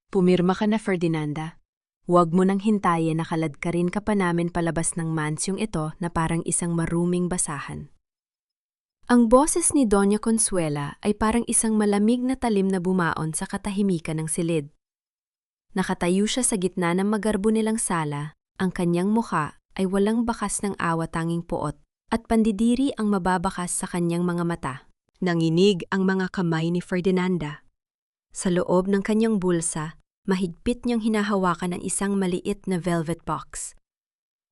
Pumirma ka na, Ferdinanda. Huwag mo nang hintayin na kaladkarin ka pa namin palabas ng mansyong ito na parang isang maruming basahan. Ang boses ni Doña Consuela ay parang isang malamig na talim na bumaon sa katahimikan ng silid. Nakatayo siya sa gitna ng magarbo nilang sala, ang kanyang mukha ay walang bakas ng awa, tanging puot, at pandidiri ang mababakas sa kanyang mga mata. Nanginig ang mga kamay ni Ferdinanda. Sa loob ng kanyang bulsa, mahigpit niyang hinahawakan ang isang maliit na velvet box.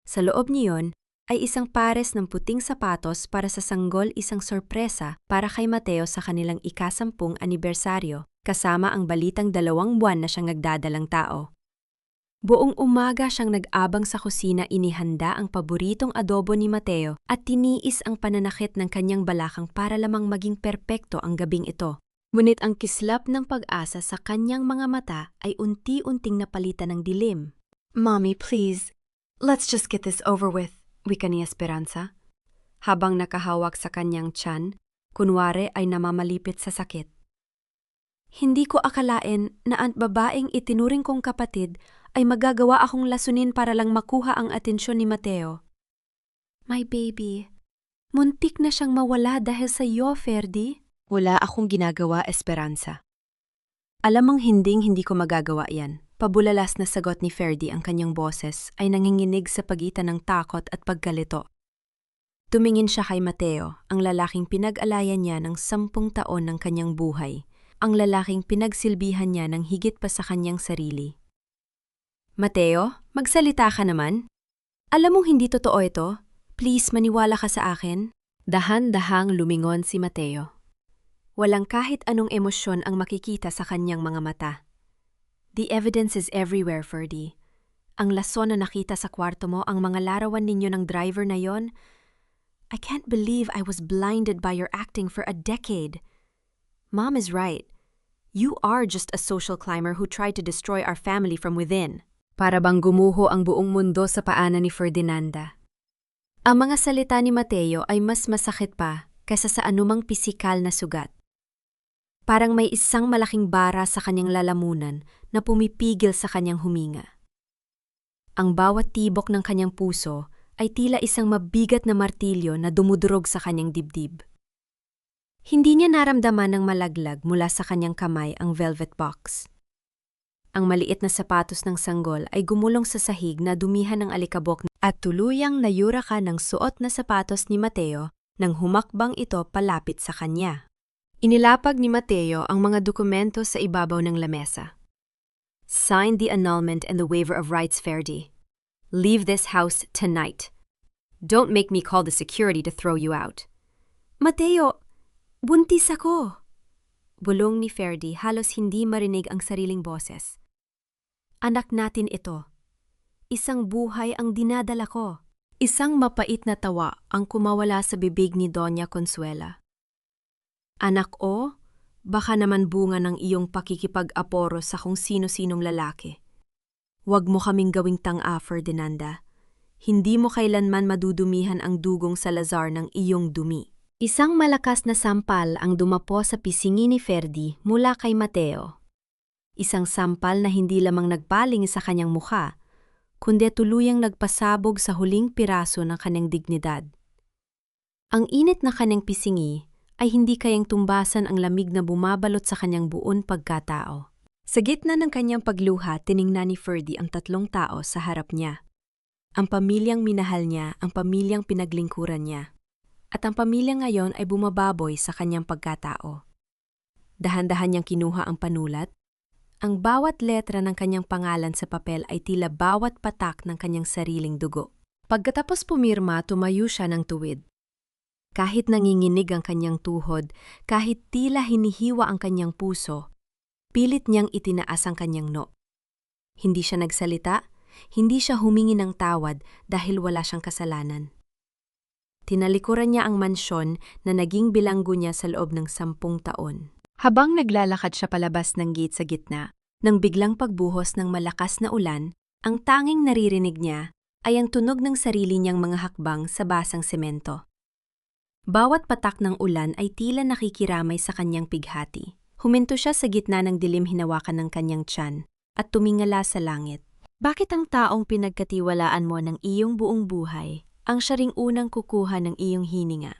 Sa loob niyon ay isang pares ng puting sapatos para sa sanggol, isang sorpresa para kay Mateo sa kanilang ika-10 anibersaryo, kasama ang balitang 2 buwan na siyang nagdadalang tao. Buong umaga siyang nag-abang sa kusina, inihanda ang paboritong adobo ni Mateo at tiniis ang pananakit ng kanyang balakang para lamang maging perpekto ang gabing ito. Ngunit ang kislap ng pag-asa sa kanyang mga mata ay unti-unting napalitan ng dilim. "Mommy, please, let's just get this over with," wika ni Esperanza. Habang nakahawak sa kanyang tiyan, kunwari ay namamalipit sa sakit. "Hindi ko akalain na ang babaeng itinuring kong kapatid ay magagawa akong lasunin para lang makuha ang atensyon ni Mateo. My baby, muntik na siyang mawala dahil sa iyo, Ferdy." "Wala akong ginagawa, Esperanza. Alam mong hindi ko magagawa yan." Pabulalas na sagot ni Ferdy, ang kanyang boses ay nanginginig sa pagitan ng takot at pagkalito. Tumingin siya kay Mateo, ang lalaking pinag-alayan niya ng 10 taon ng kanyang buhay, ang lalaking pinagsilbihan niya ng higit pa sa kanyang sarili. "Mateo, magsalita ka naman. Alam mong hindi totoo ito. Please, maniwala ka sa akin." Dahan-dahang lumingon si Mateo. Walang kahit anong emosyon ang makikita sa kanyang mga mata. "The evidence is everywhere, Ferdy. Ang lason na nakita sa kwarto mo, ang mga larawan ninyo ng driver na yon. I can't believe I was blinded by your acting for a decade. Mom is right. You are just a social climber who tried to destroy our family from within." Para bang gumuho ang buong mundo sa paanan ni Ferdinanda. Ang mga salita ni Mateo ay mas masakit pa kaysa sa anumang pisikal na sugat. Parang may isang malaking bara sa kanyang lalamunan na pumipigil sa kanyang huminga. Ang bawat tibok ng kanyang puso ay tila isang mabigat na martilyo na dumudurog sa kanyang dibdib. Hindi niya naramdaman ng malaglag mula sa kanyang kamay ang velvet box. Ang maliit na sapatos ng sanggol ay gumulong sa sahig na dumihan ng alikabok at tuluyang nayuraka ng suot na sapatos ni Mateo nang humakbang ito palapit sa kanya. Inilapag ni Mateo ang mga dokumento sa ibabaw ng lamesa. "Sign the annulment and the waiver of rights, Ferdy. Leave this house tonight. Don't make me call the security to throw you out." "Mateo, buntis ako!" Bulong ni Ferdy, halos hindi marinig ang sariling boses. "Anak natin ito. Isang buhay ang dinadala ko." Isang mapait na tawa ang kumawala sa bibig ni Doña Consuela. "Anak o, baka naman bunga ng iyong pakikipag-aporo sa kung sino-sinong lalaki. Huwag mo kaming gawing tanga, Ferdinanda. Hindi mo kailanman madudumihan ang dugong Salazar ng iyong dumi." Isang malakas na sampal ang dumapo sa pisingi ni Ferdy mula kay Mateo. Isang sampal na hindi lamang nagpaling sa kanyang mukha, kundi tuluyang nagpasabog sa huling piraso ng kanyang dignidad. Ang init na kanyang pisingi ay hindi kayang tumbasan ang lamig na bumabalot sa kanyang buong pagkatao. Sa gitna ng kanyang pagluha, tiningnan ni Ferdy ang 3 tao sa harap niya. Ang pamilyang minahal niya, ang pamilyang pinaglingkuran niya, at ang pamilya ngayon ay bumababoy sa kanyang pagkatao. Dahan-dahan niyang kinuha ang panulat. Ang bawat letra ng kanyang pangalan sa papel ay tila bawat patak ng kanyang sariling dugo. Pagkatapos pumirma, tumayo siya ng tuwid. Kahit nanginginig ang kanyang tuhod, kahit tila hinihiwa ang kanyang puso, pilit niyang itinaas ang kanyang noo. Hindi siya nagsalita, hindi siya humingi ng tawad dahil wala siyang kasalanan. Tinalikuran niya ang mansyon na naging bilanggo niya sa loob ng 10 taon. Habang naglalakad siya palabas ng gate sa gitna, nang biglang pagbuhos ng malakas na ulan, ang tanging naririnig niya ay ang tunog ng sarili niyang mga hakbang sa basang semento. Bawat patak ng ulan ay tila nakikiramay sa kanyang pighati. Huminto siya sa gitna ng dilim, hinawakan ng kanyang tiyan. at tumingala sa langit. Bakit ang taong pinagkatiwalaan mo ng iyong buong buhay ang siya ring unang kukuha ng iyong hininga?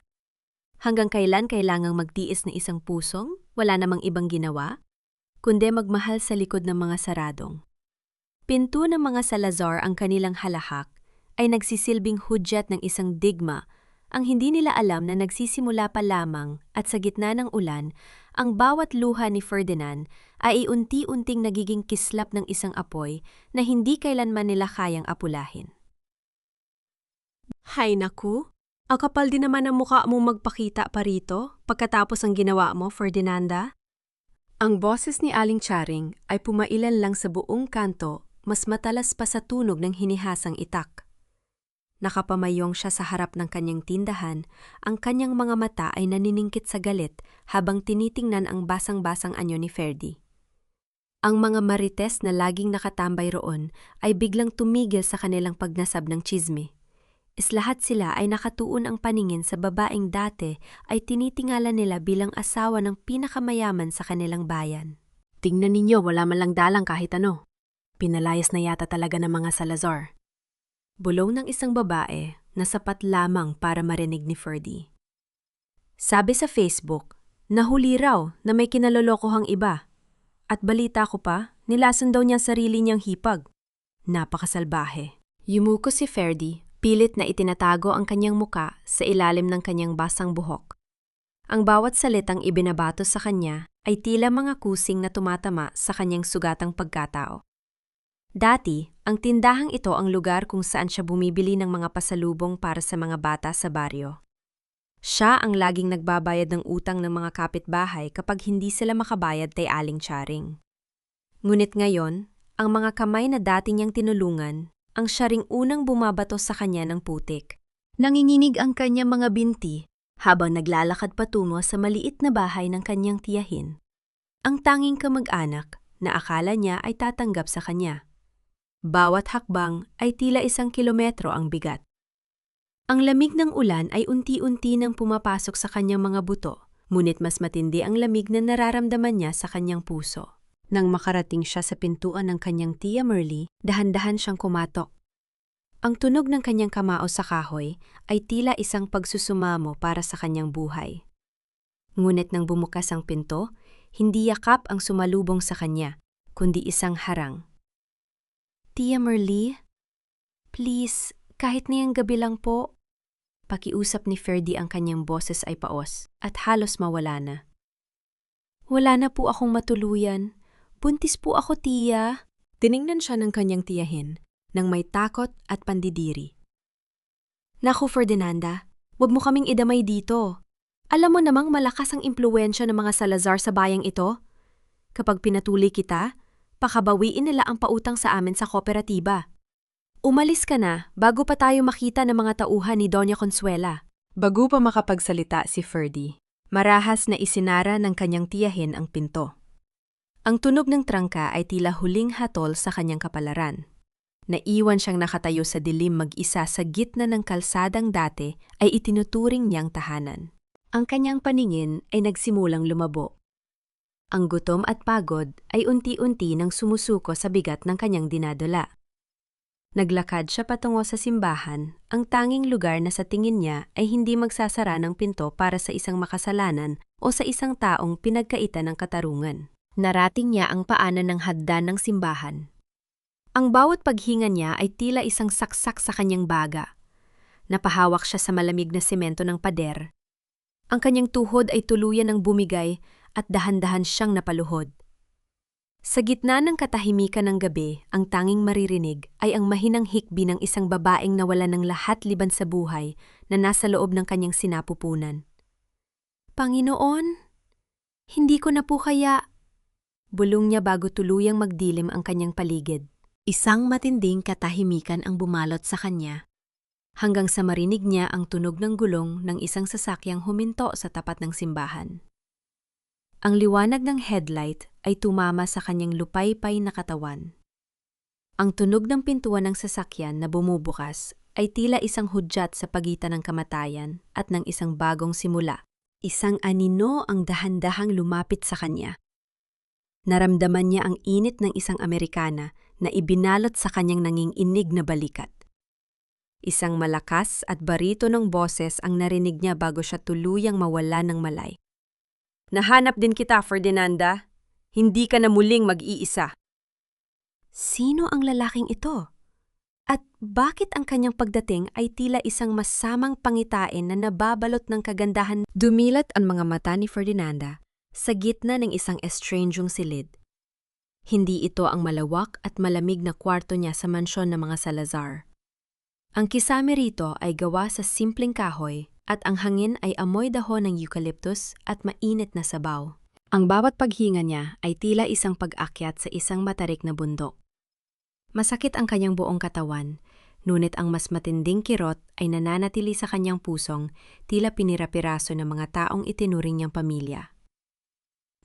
Hanggang kailan kailangang magtiis na isang pusong wala namang ibang ginawa, kundi magmahal sa likod ng mga saradong pinto ng mga Salazar? Ang kanilang halahak ay nagsisilbing hudyat ng isang digma. Ang hindi nila alam na nagsisimula pa lamang at sa gitna ng ulan, ang bawat luha ni Ferdinand ay unti-unting nagiging kislap ng isang apoy na hindi kailanman nila kayang apulahin. Hay naku, ang kapal din naman ang mukha mo magpakita pa rito pagkatapos ang ginawa mo, Ferdinanda. Ang boses ni Aling Charing ay pumailan lang sa buong kanto, mas matalas pa sa tunog ng hinihasang itak. Nakapamayong siya sa harap ng kanyang tindahan, ang kanyang mga mata ay naniningkit sa galit habang tinitingnan ang basang-basang anyo ni Ferdy. Ang mga marites na laging nakatambay roon ay biglang tumigil sa kanilang pagnasab ng tsisme. Lahat sila ay nakatuon ang paningin sa babaeng dati ay tinitingala nila bilang asawa ng pinakamayaman sa kanilang bayan. Tingnan ninyo, wala man lang dalang kahit ano. Pinalayas na yata talaga ng mga Salazar. Bulong ng isang babae na sapat lamang para marinig ni Ferdy. Sabi sa Facebook, nahuli raw na may kinalolokohang iba. At balita ko pa, nilason daw niya sarili niyang hipag. Napakasalbahe. Yumuko si Ferdy, pilit na itinatago ang kanyang muka sa ilalim ng kanyang basang buhok. Ang bawat salitang ibinabato sa kanya ay tila mga kusing na tumatama sa kanyang sugatang pagkatao. Dati, ang tindahang ito ang lugar kung saan siya bumibili ng mga pasalubong para sa mga bata sa baryo. Siya ang laging nagbabayad ng utang ng mga kapitbahay kapag hindi sila makabayad kay Aling Charing. Ngunit ngayon, ang mga kamay na dati niyang tinulungan, ang siya ring unang bumabato sa kanya ng putik. Nanginginig ang kanyang mga binti habang naglalakad patungo sa maliit na bahay ng kanyang tiyahin. Ang tanging kamag-anak na akala niya ay tatanggap sa kanya. Bawat hakbang ay tila 1 kilometro ang bigat. Ang lamig ng ulan ay unti-unti nang pumapasok sa kanyang mga buto, ngunit mas matindi ang lamig na nararamdaman niya sa kanyang puso. Nang makarating siya sa pintuan ng kanyang Tia Merly, dahan-dahan siyang kumatok. Ang tunog ng kanyang kamao sa kahoy ay tila isang pagsusumamo para sa kanyang buhay. Ngunit nang bumukas ang pinto, hindi yakap ang sumalubong sa kanya, kundi isang harang. Tia Merly, please, kahit niyang gabi lang po. Pakiusap ni Ferdy, ang kanyang boses ay paos at halos mawala na. Wala na po akong matuluyan. Buntis po ako, tiya. Tiningnan siya ng kanyang tiyahin nang may takot at pandidiri. Naku, Ferdinanda, wag mo kaming idamay dito. Alam mo namang malakas ang impluwensya ng mga Salazar sa bayang ito. Kapag pinatuloy kita, pakabawiin nila ang pautang sa amin sa kooperatiba. Umalis ka na bago pa tayo makita ng mga tauhan ni Doña Consuela. Bago pa makapagsalita si Ferdy, marahas na isinara ng kanyang tiyahin ang pinto. Ang tunog ng trangka ay tila huling hatol sa kanyang kapalaran. Naiwan siyang nakatayo sa dilim mag-isa sa gitna ng kalsadang dati ay itinuturing niyang tahanan. Ang kanyang paningin ay nagsimulang lumabo. Ang gutom at pagod ay unti-unti nang sumusuko sa bigat ng kanyang dinadala. Naglakad siya patungo sa simbahan, ang tanging lugar na sa tingin niya ay hindi magsasara ng pinto para sa isang makasalanan o sa isang taong pinagkaitan ng katarungan. Narating niya ang paanan ng hagdan ng simbahan. Ang bawat paghinga niya ay tila isang saksak sa kanyang baga. Napahawak siya sa malamig na semento ng pader. Ang kanyang tuhod ay tuluyan ng bumigay at dahan-dahan siyang napaluhod. Sa gitna ng katahimikan ng gabi, ang tanging maririnig ay ang mahinang hikbi ng isang babaeng nawala ng lahat liban sa buhay na nasa loob ng kanyang sinapupunan. Panginoon, hindi ko na po kaya... Bulong niya bago tuluyang magdilim ang kanyang paligid. Isang matinding katahimikan ang bumalot sa kanya, hanggang sa marinig niya ang tunog ng gulong ng isang sasakyang huminto sa tapat ng simbahan. Ang liwanag ng headlight ay tumama sa kanyang lupaypay na katawan. Ang tunog ng pintuan ng sasakyan na bumubukas ay tila isang hudyat sa pagitan ng kamatayan at ng isang bagong simula. Isang anino ang dahan-dahang lumapit sa kanya. Naramdaman niya ang init ng isang Amerikana na ibinalot sa kanyang nanginginig na balikat. Isang malakas at baritonong boses ang narinig niya bago siya tuluyang mawala ng malay. "Nahanap din kita, Ferdinanda. Hindi ka na muling mag-iisa." Sino ang lalaking ito? At bakit ang kanyang pagdating ay tila isang masamang pangitain na nababalot ng kagandahan? Dumilat ang mga mata ni Ferdinanda sa gitna ng isang estrangyong silid. Hindi ito ang malawak at malamig na kwarto niya sa mansyon ng mga Salazar. Ang kisame rito ay gawa sa simpleng kahoy at ang hangin ay amoy dahon ng eucalyptus at mainit na sabaw. Ang bawat paghinga niya ay tila isang pag-akyat sa isang matarik na bundok. Masakit ang kanyang buong katawan, ngunit ang mas matinding kirot ay nananatili sa kanyang pusong tila pinirapiraso ng mga taong itinuring niyang pamilya.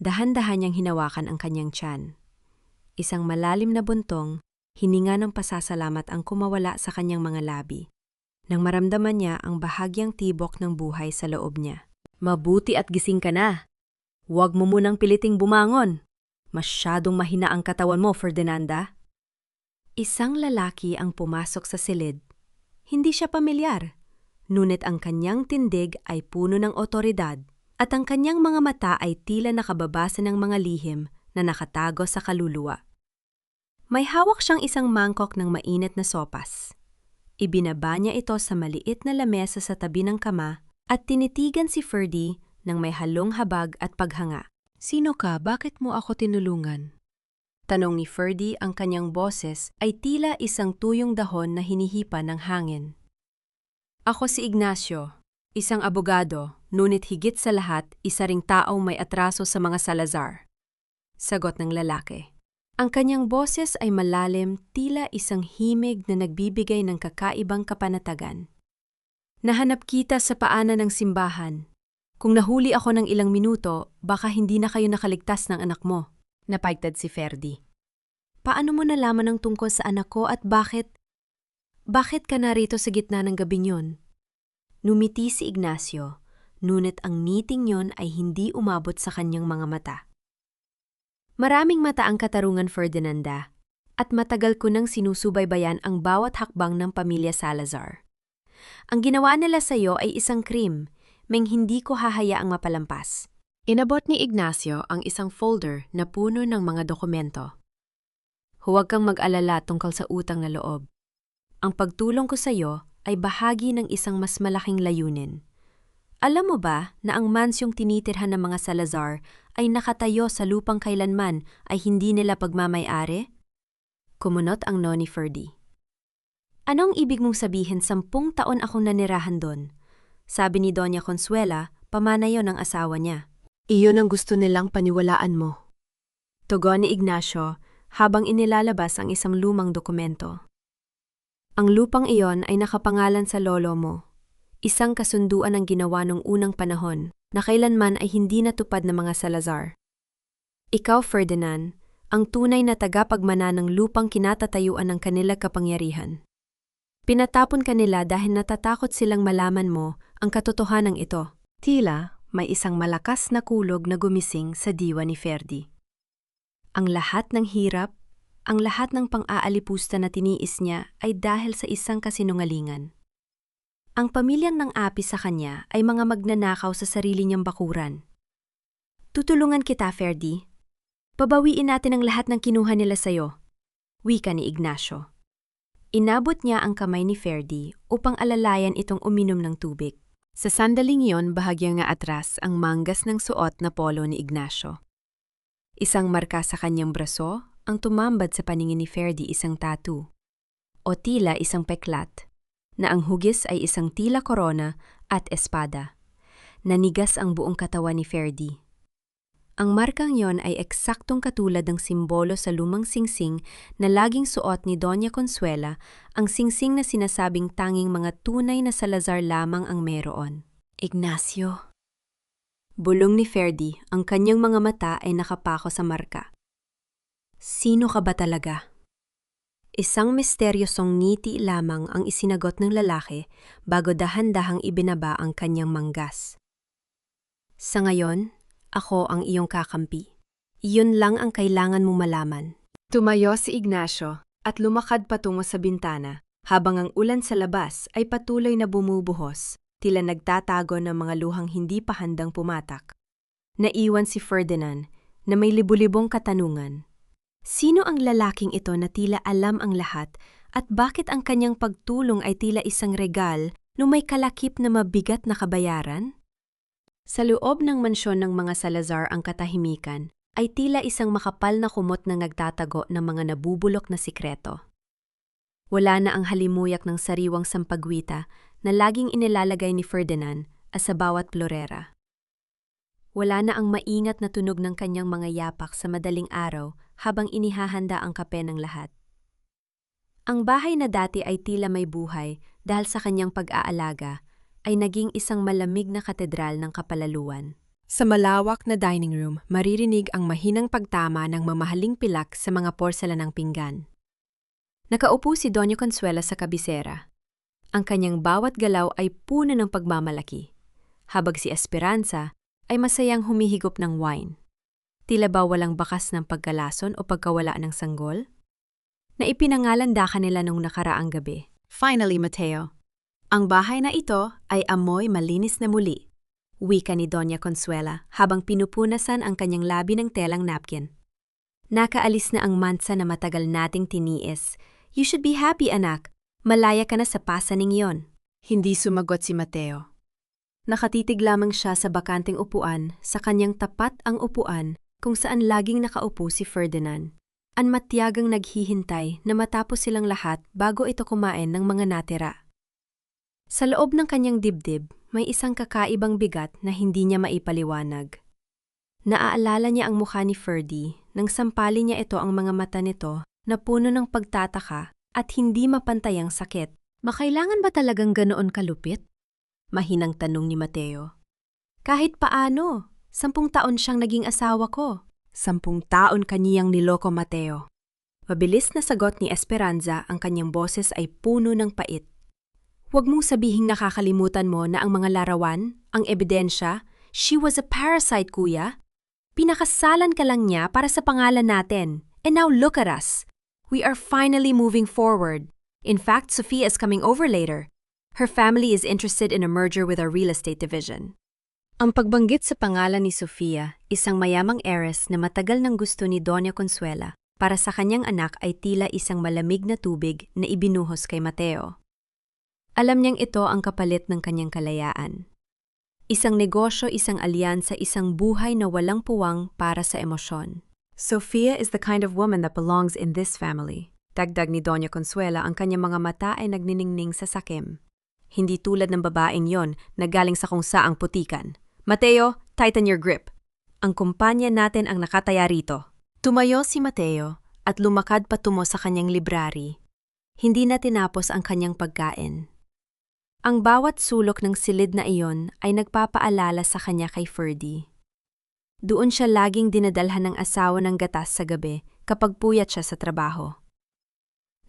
Dahan-dahan niyang hinawakan ang kanyang tiyan. Isang malalim na buntong, hininga ng pasasalamat ang kumawala sa kanyang mga labi, nang maramdaman niya ang bahagyang tibok ng buhay sa loob niya. "Mabuti at gising ka na. Huwag mo munang piliting bumangon. Masyadong mahina ang katawan mo, Ferdinanda." Isang lalaki ang pumasok sa silid. Hindi siya pamilyar, ngunit ang kanyang tindig ay puno ng otoridad at ang kanyang mga mata ay tila nakababasa ng mga lihim na nakatago sa kaluluwa. May hawak siyang isang mangkok ng mainit na sopas. Ibinaba niya ito sa maliit na lamesa sa tabi ng kama at tinitigan si Ferdy ng may halong habag at paghanga. "Sino ka? Bakit mo ako tinulungan?" Tanong ni Ferdy. Ang kanyang boses ay tila isang tuyong dahon na hinihipa ng hangin. "Ako si Ignacio, isang abogado, ngunit higit sa lahat, isa ring taong may atraso sa mga Salazar." Sagot ng lalaki. Ang kanyang boses ay malalim, tila isang himig na nagbibigay ng kakaibang kapanatagan. "Nahanap kita sa paanan ng simbahan. Kung nahuli ako ng ilang minuto, baka hindi na kayo nakaligtas ng anak mo." Napaigtad si Ferdy. "Paano mo nalaman ang tungkol sa anak ko at bakit ka narito sa gitna ng gabing yun?" Numiti si Ignacio, ngunit ang ngiting yon ay hindi umabot sa kanyang mga mata. "Maraming mata ang katarungan, Ferdinanda, at matagal ko nang sinusubaybayan ang bawat hakbang ng pamilya Salazar. Ang ginawa nila sa iyo ay isang krim, meng hindi ko hahayaang mapalampas." Inabot ni Ignacio ang isang folder na puno ng mga dokumento. "Huwag kang mag-alala tungkol sa utang na loob. Ang pagtulong ko sa iyo ay bahagi ng isang mas malaking layunin. Alam mo ba na ang mansyong tinitirhan ng mga Salazar ay nakatayo sa lupang kailanman ay hindi nila pagmamay-ari?" Kumunot ang noni Ferdy. "Anong ibig mong sabihin 10 taon akong nanirahan doon?" Sabi ni Doña Consuela, pamana yon ng asawa niya. "Iyon ang gusto nilang paniwalaan mo." Tugon ni Ignacio habang inilalabas ang isang lumang dokumento. "Ang lupang iyon ay nakapangalan sa lolo mo. Isang kasunduan ang ginawa noong unang panahon na kailanman ay hindi natupad ng mga Salazar. Ikaw, Ferdinand, ang tunay na tagapagmana ng lupang kinatatayuan ng kanilang kapangyarihan. Pinatapon ka nila dahil natatakot silang malaman mo ang katotohanan ito." Tila may isang malakas na kulog na gumising sa diwa ni Ferdy. Ang lahat ng hirap, ang lahat ng pang-aalipusta na tiniis niya ay dahil sa isang kasinungalingan. Ang pamilyang nang api sa kanya ay mga magnanakaw sa sarili niyang bakuran. "Tutulungan kita, Ferdy. Pabawiin natin ang lahat ng kinuha nila sa'yo," wika ni Ignacio. Inabot niya ang kamay ni Ferdy upang alalayan itong uminom ng tubig. Sa sandaling iyon, bahagya nga atras ang manggas ng suot na polo ni Ignacio. Isang marka sa kanyang braso ang tumambad sa paningin ni Ferdy, isang tattoo, o tila isang peklat, na ang hugis ay isang tila korona at espada. Nanigas ang buong katawan ni Ferdy. Ang markang yon ay eksaktong katulad ng simbolo sa lumang singsing na laging suot ni Doña Consuela, ang singsing na sinasabing tanging mga tunay na Salazar lamang ang meron. "Ignacio." Bulong ni Ferdy, ang kanyang mga mata ay nakapako sa marka. "Sino ka ba talaga?" Isang misteryosong ngiti lamang ang isinagot ng lalaki bago dahan-dahang ibinaba ang kanyang manggas. "Sa ngayon, ako ang iyong kakampi. Iyon lang ang kailangan mo malaman. Tumayo si Ignacio at lumakad patungo sa bintana, habang ang ulan sa labas ay patuloy na bumubuhos, tila nagtatago ng mga luhang hindi pa handang pumatak. Naiwan si Ferdinand na may libu-libong katanungan. Sino ang lalaking ito na tila alam ang lahat at bakit ang kanyang pagtulong ay tila isang regal no may kalakip na mabigat na kabayaran? Sa loob ng mansyon ng mga Salazar ang katahimikan ay tila isang makapal na kumot na nagtatago ng mga nabubulok na sikreto. Wala na ang halimuyak ng sariwang sampagwita na laging inilalagay ni Ferdinand sa bawat plorera. Wala na ang maingat na tunog ng kanyang mga yapak sa madaling araw habang inihahanda ang kape ng lahat. Ang bahay na dati ay tila may buhay dahil sa kanyang pag-aalaga ay naging isang malamig na katedral ng kapalaluan. Sa malawak na dining room, maririnig ang mahinang pagtama ng mamahaling pilak sa mga porselanang pinggan. Nakaupo si Doña Consuela sa kabisera. Ang kanyang bawat galaw ay puno ng pagmamalaki, habang si Esperanza ay masayang humihigop ng wine. Tila ba walang bakas ng pagkalason o pagkawala ng sanggol? Na ipinangalanda kanila nung nakaraang gabi. Finally, Mateo, ang bahay na ito ay amoy malinis na muli, wika ni Doña Consuela habang pinupunasan ang kanyang labi ng telang napkin. Nakaalis na ang mansa na matagal nating tiniis. You should be happy, anak. Malaya ka na sa pasaning yon. Hindi sumagot si Mateo. Nakatitig lamang siya sa bakanteng upuan, sa kanyang tapat ang upuan kung saan laging nakaupo si Ferdinand. Anmatyagang naghihintay na matapos silang lahat bago ito kumain ng mga natira. Sa loob ng kanyang dibdib, may isang kakaibang bigat na hindi niya maipaliwanag. Naaalala niya ang mukha ni Ferdy nang sampalin niya ito ang mga mata nito na puno ng pagtataka at hindi mapantayang sakit. Makailangan ba talagang ganoon kalupit? Mahinang tanong ni Mateo. Kahit paano, 10 taon siyang naging asawa ko. 10 taon kaniyang niloko, Mateo. Mabilis na sagot ni Esperanza, ang kanyang boses ay puno ng pait. Huwag mong sabihing nakakalimutan mo na ang mga larawan, ang ebidensya, she was a parasite, kuya. Pinakasalan ka lang niya para sa pangalan natin. And now look at us. We are finally moving forward. In fact, Sophia is coming over later. Her family is interested in a merger with our real estate division. Ang pagbanggit sa pangalan ni Sofia, isang mayamang heiress na matagal nang gusto ni Doña Consuela, para sa kanyang anak ay tila isang malamig na tubig na ibinuhos kay Mateo. Alam niyang ito ang kapalit ng kanyang kalayaan. Isang negosyo, isang alyansa, isang buhay na walang puwang para sa emosyon. Sofia is the kind of woman that belongs in this family. Dagdag ni Doña Consuela, ang kanyang mga mata ay nagniningning sa sakim. Hindi tulad ng babaeng yon na galing sa kung saang putikan. Mateo, tighten your grip. Ang kumpanya natin ang nakataya rito. Tumayo si Mateo at lumakad patungo sa kanyang library. Hindi na tinapos ang kanyang pagkain. Ang bawat sulok ng silid na iyon ay nagpapaalala sa kanya kay Ferdy. Doon siya laging dinadalhan ng asawa ng gatas sa gabi kapag puyat siya sa trabaho.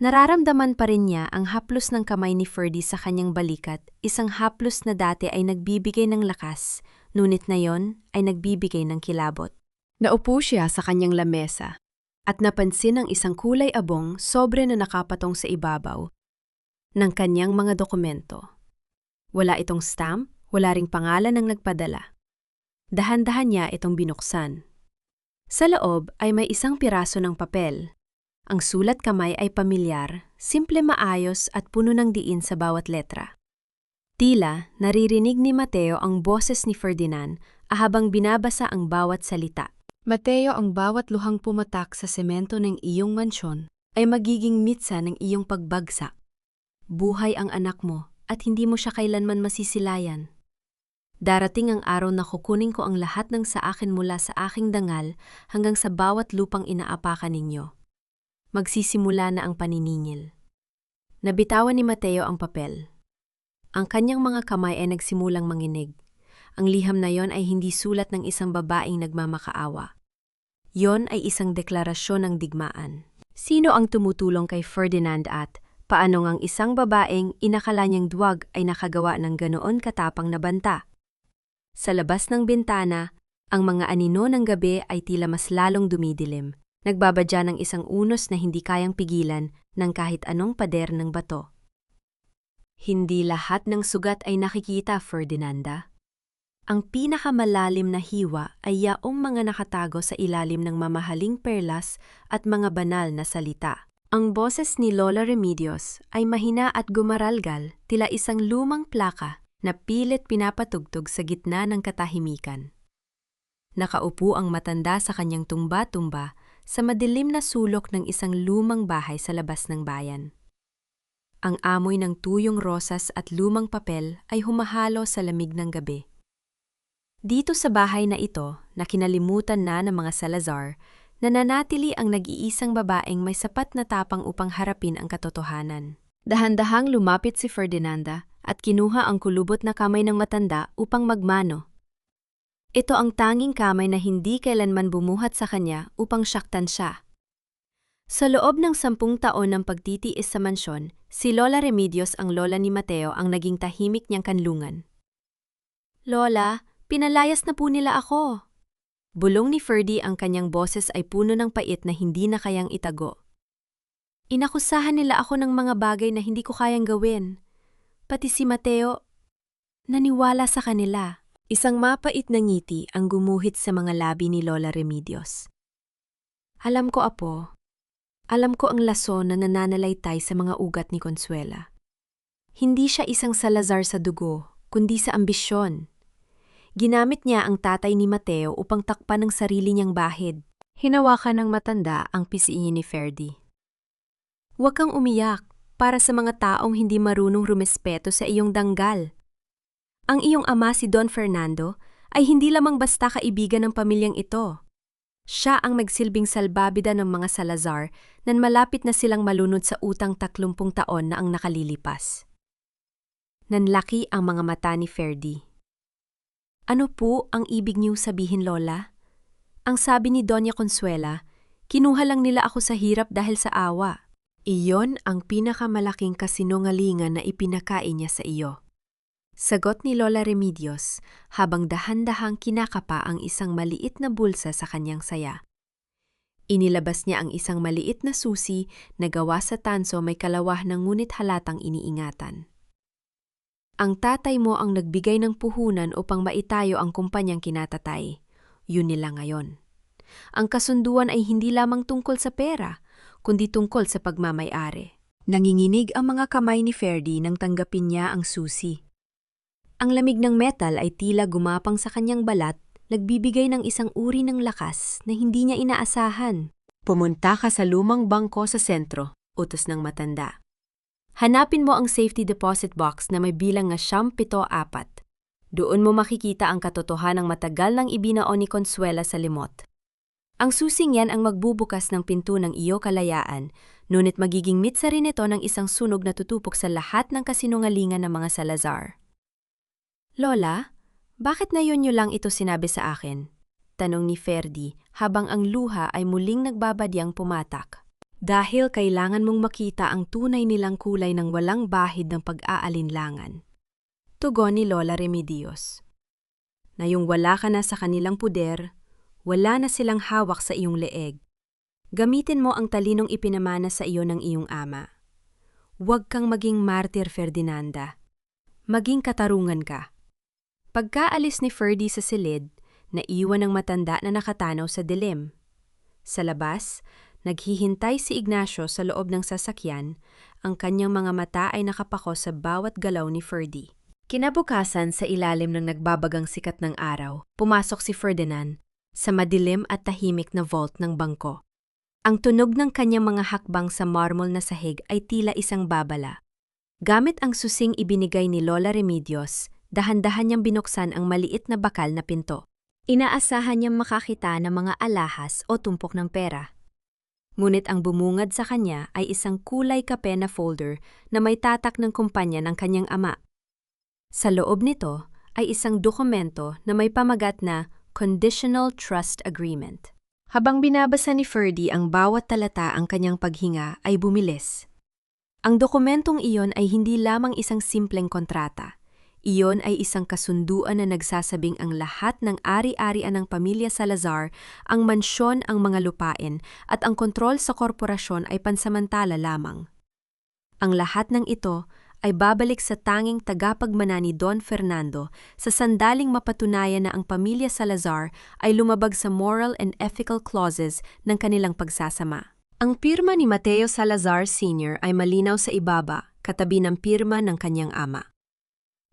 Nararamdaman pa rin niya ang haplos ng kamay ni Ferdy sa kanyang balikat, isang haplos na dati ay nagbibigay ng lakas, ngunit na yon ay nagbibigay ng kilabot. Naupo siya sa kanyang lamesa at napansin ang isang kulay abong sobre na nakapatong sa ibabaw ng kanyang mga dokumento. Wala itong stamp, wala ring pangalan ng nagpadala. Dahan-dahan niya itong binuksan. Sa loob ay may isang piraso ng papel. Ang sulat kamay ay pamilyar, simple maayos at puno ng diin sa bawat letra. Tila naririnig ni Mateo ang boses ni Ferdinand habang binabasa ang bawat salita. Mateo, ang bawat luhang pumatak sa semento ng iyong mansyon ay magiging mitsa ng iyong pagbagsak. Buhay ang anak mo at hindi mo siya kailanman masisilayan. Darating ang araw na kukunin ko ang lahat ng sa akin mula sa aking dangal hanggang sa bawat lupang inaapakan ninyo. Magsisimula na ang paniningil. Nabitawan ni Mateo ang papel. Ang kanyang mga kamay ay nagsimulang manginig. Ang liham na yon ay hindi sulat ng isang babaeng nagmamakaawa. Yon ay isang deklarasyon ng digmaan. Sino ang tumutulong kay Ferdinand at paano ngang isang babaeng inakala niyang duwag ay nakagawa ng ganoon katapang na banta? Sa labas ng bintana, Ang mga anino ng gabi ay tila mas lalong dumidilim, nagbabadya ng isang unos na hindi kayang pigilan ng kahit anong pader ng bato. Hindi lahat ng sugat ay nakikita, Ferdinanda. Ang pinakamalalim na hiwa ay yaong mga nakatago sa ilalim ng mamahaling perlas at mga banal na salita. Ang boses ni Lola Remedios ay mahina at gumaralgal, tila isang lumang plaka na pilit pinapatugtog sa gitna ng katahimikan. Nakaupo ang matanda sa kanyang tumba-tumba sa madilim na sulok ng isang lumang bahay sa labas ng bayan. Ang amoy ng tuyong rosas at lumang papel ay humahalo sa lamig ng gabi. Dito sa bahay na ito, na kinalimutan na ng mga Salazar, nananatili ang nag-iisang babaeng may sapat na tapang upang harapin ang katotohanan. Dahan-dahang lumapit si Ferdinanda at kinuha ang kulubot na kamay ng matanda upang magmano. Ito ang tanging kamay na hindi kailanman bumuhat sa kanya upang saktan siya. Sa loob ng 10 taon ng pagtitiis sa mansyon, si Lola Remedios ang lola ni Mateo ang naging tahimik niyang kanlungan. "Lola, pinalayas na po nila ako." Bulong ni Ferdy, ang kanyang boses ay puno ng pait na hindi na kayang itago. "Inakusahan nila ako ng mga bagay na hindi ko kayang gawin. Pati si Mateo, naniwala sa kanila." Isang mapait na ngiti ang gumuhit sa mga labi ni Lola Remedios. "Alam ko, Apo. Alam ko ang lason na nananalaytay sa mga ugat ni Consuela. Hindi siya isang Salazar sa dugo, kundi sa ambisyon. Ginamit niya ang tatay ni Mateo upang takpan ang sarili niyang bahid." Hinawakan ng matanda ang pisngi ni Ferdy. "Huwag kang umiyak para sa mga taong hindi marunong rumespeto sa iyong danggal. Ang iyong ama, si Don Fernando, ay hindi lamang basta kaibigan ng pamilyang ito. Siya ang magsilbing salbabida ng mga Salazar nan malapit na silang malunod sa utang 30 taon na ang nakalilipas." Nanlaki ang mga mata ni Ferdy. "Ano po ang ibig niyong sabihin, Lola? Ang sabi ni Doña Consuela, kinuha lang nila ako sa hirap dahil sa awa." "Iyon ang pinakamalaking kasinungalingan na ipinakain niya sa iyo," sagot ni Lola Remedios habang dahan-dahang kinakapa ang isang maliit na bulsa sa kanyang saya. Inilabas niya ang isang maliit na susi na gawa sa tanso, may kalawah na ngunit halatang iniingatan. "Ang tatay mo ang nagbigay ng puhunan upang maitayo ang kumpanyang kinatatay. Yun nila ngayon. Ang kasunduan ay hindi lamang tungkol sa pera, kundi tungkol sa pagmamay-ari." Nanginginig ang mga kamay ni Ferdy nang tanggapin niya ang susi. Ang lamig ng metal ay tila gumapang sa kanyang balat, nagbibigay ng isang uri ng lakas na hindi niya inaasahan. "Pumunta ka sa lumang bangko sa sentro," utos ng matanda. "Hanapin mo ang safety deposit box na may bilang na 774. Doon mo makikita ang katotohanang matagal nang ibinaon ni Consuela sa limot. Ang susing yan ang magbubukas ng pinto ng iyo kalayaan, ngunit magiging mitsa rin ito ng isang sunog na tutupok sa lahat ng kasinungalingan ng mga Salazar." "Lola, bakit ngayon niyo lang ito sinabi sa akin?" tanong ni Ferdy habang ang luha ay muling nagbabadyang pumatak. "Dahil kailangan mong makita ang tunay nilang kulay ng walang bahid ng pag-aalinlangan," tugon ni Lola Remedios. "Na yung wala ka na sa kanilang puder, wala na silang hawak sa iyong leeg. Gamitin mo ang talinong ipinamana sa iyo ng iyong ama. Huwag kang maging martir, Ferdinanda. Maging katarungan ka." Pagkaalis ni Ferdy sa silid, naiwan ng matanda na nakatanaw sa dilim. Sa labas, naghihintay si Ignacio sa loob ng sasakyan, ang kanyang mga mata ay nakapako sa bawat galaw ni Ferdy. Kinabukasan, sa ilalim ng nagbabagang sikat ng araw, pumasok si Ferdinand sa madilim at tahimik na vault ng bangko. Ang tunog ng kanyang mga hakbang sa marmol na sahig ay tila isang babala. Gamit ang susing ibinigay ni Lola Remedios, dahan-dahan niyang binuksan ang maliit na bakal na pinto. Inaasahan niyang makakita ng mga alahas o tumpok ng pera. Ngunit ang bumungad sa kanya ay isang kulay kape na folder na may tatak ng kumpanya ng kanyang ama. Sa loob nito ay isang dokumento na may pamagat na Conditional Trust Agreement. Habang binabasa ni Ferdy ang bawat talata, ang kanyang paghinga ay bumilis. Ang dokumentong iyon ay hindi lamang isang simpleng kontrata. Iyon ay isang kasunduan na nagsasabing ang lahat ng ari-arian ng pamilya Salazar, ang mansyon, ang mga lupain, at ang kontrol sa korporasyon ay pansamantala lamang. Ang lahat ng ito ay babalik sa tanging tagapagmana ni Don Fernando sa sandaling mapatunayan na ang pamilya Salazar ay lumabag sa moral and ethical clauses ng kanilang pagsasama. Ang pirma ni Mateo Salazar Sr. ay malinaw sa ibaba, katabi ng pirma ng kanyang ama.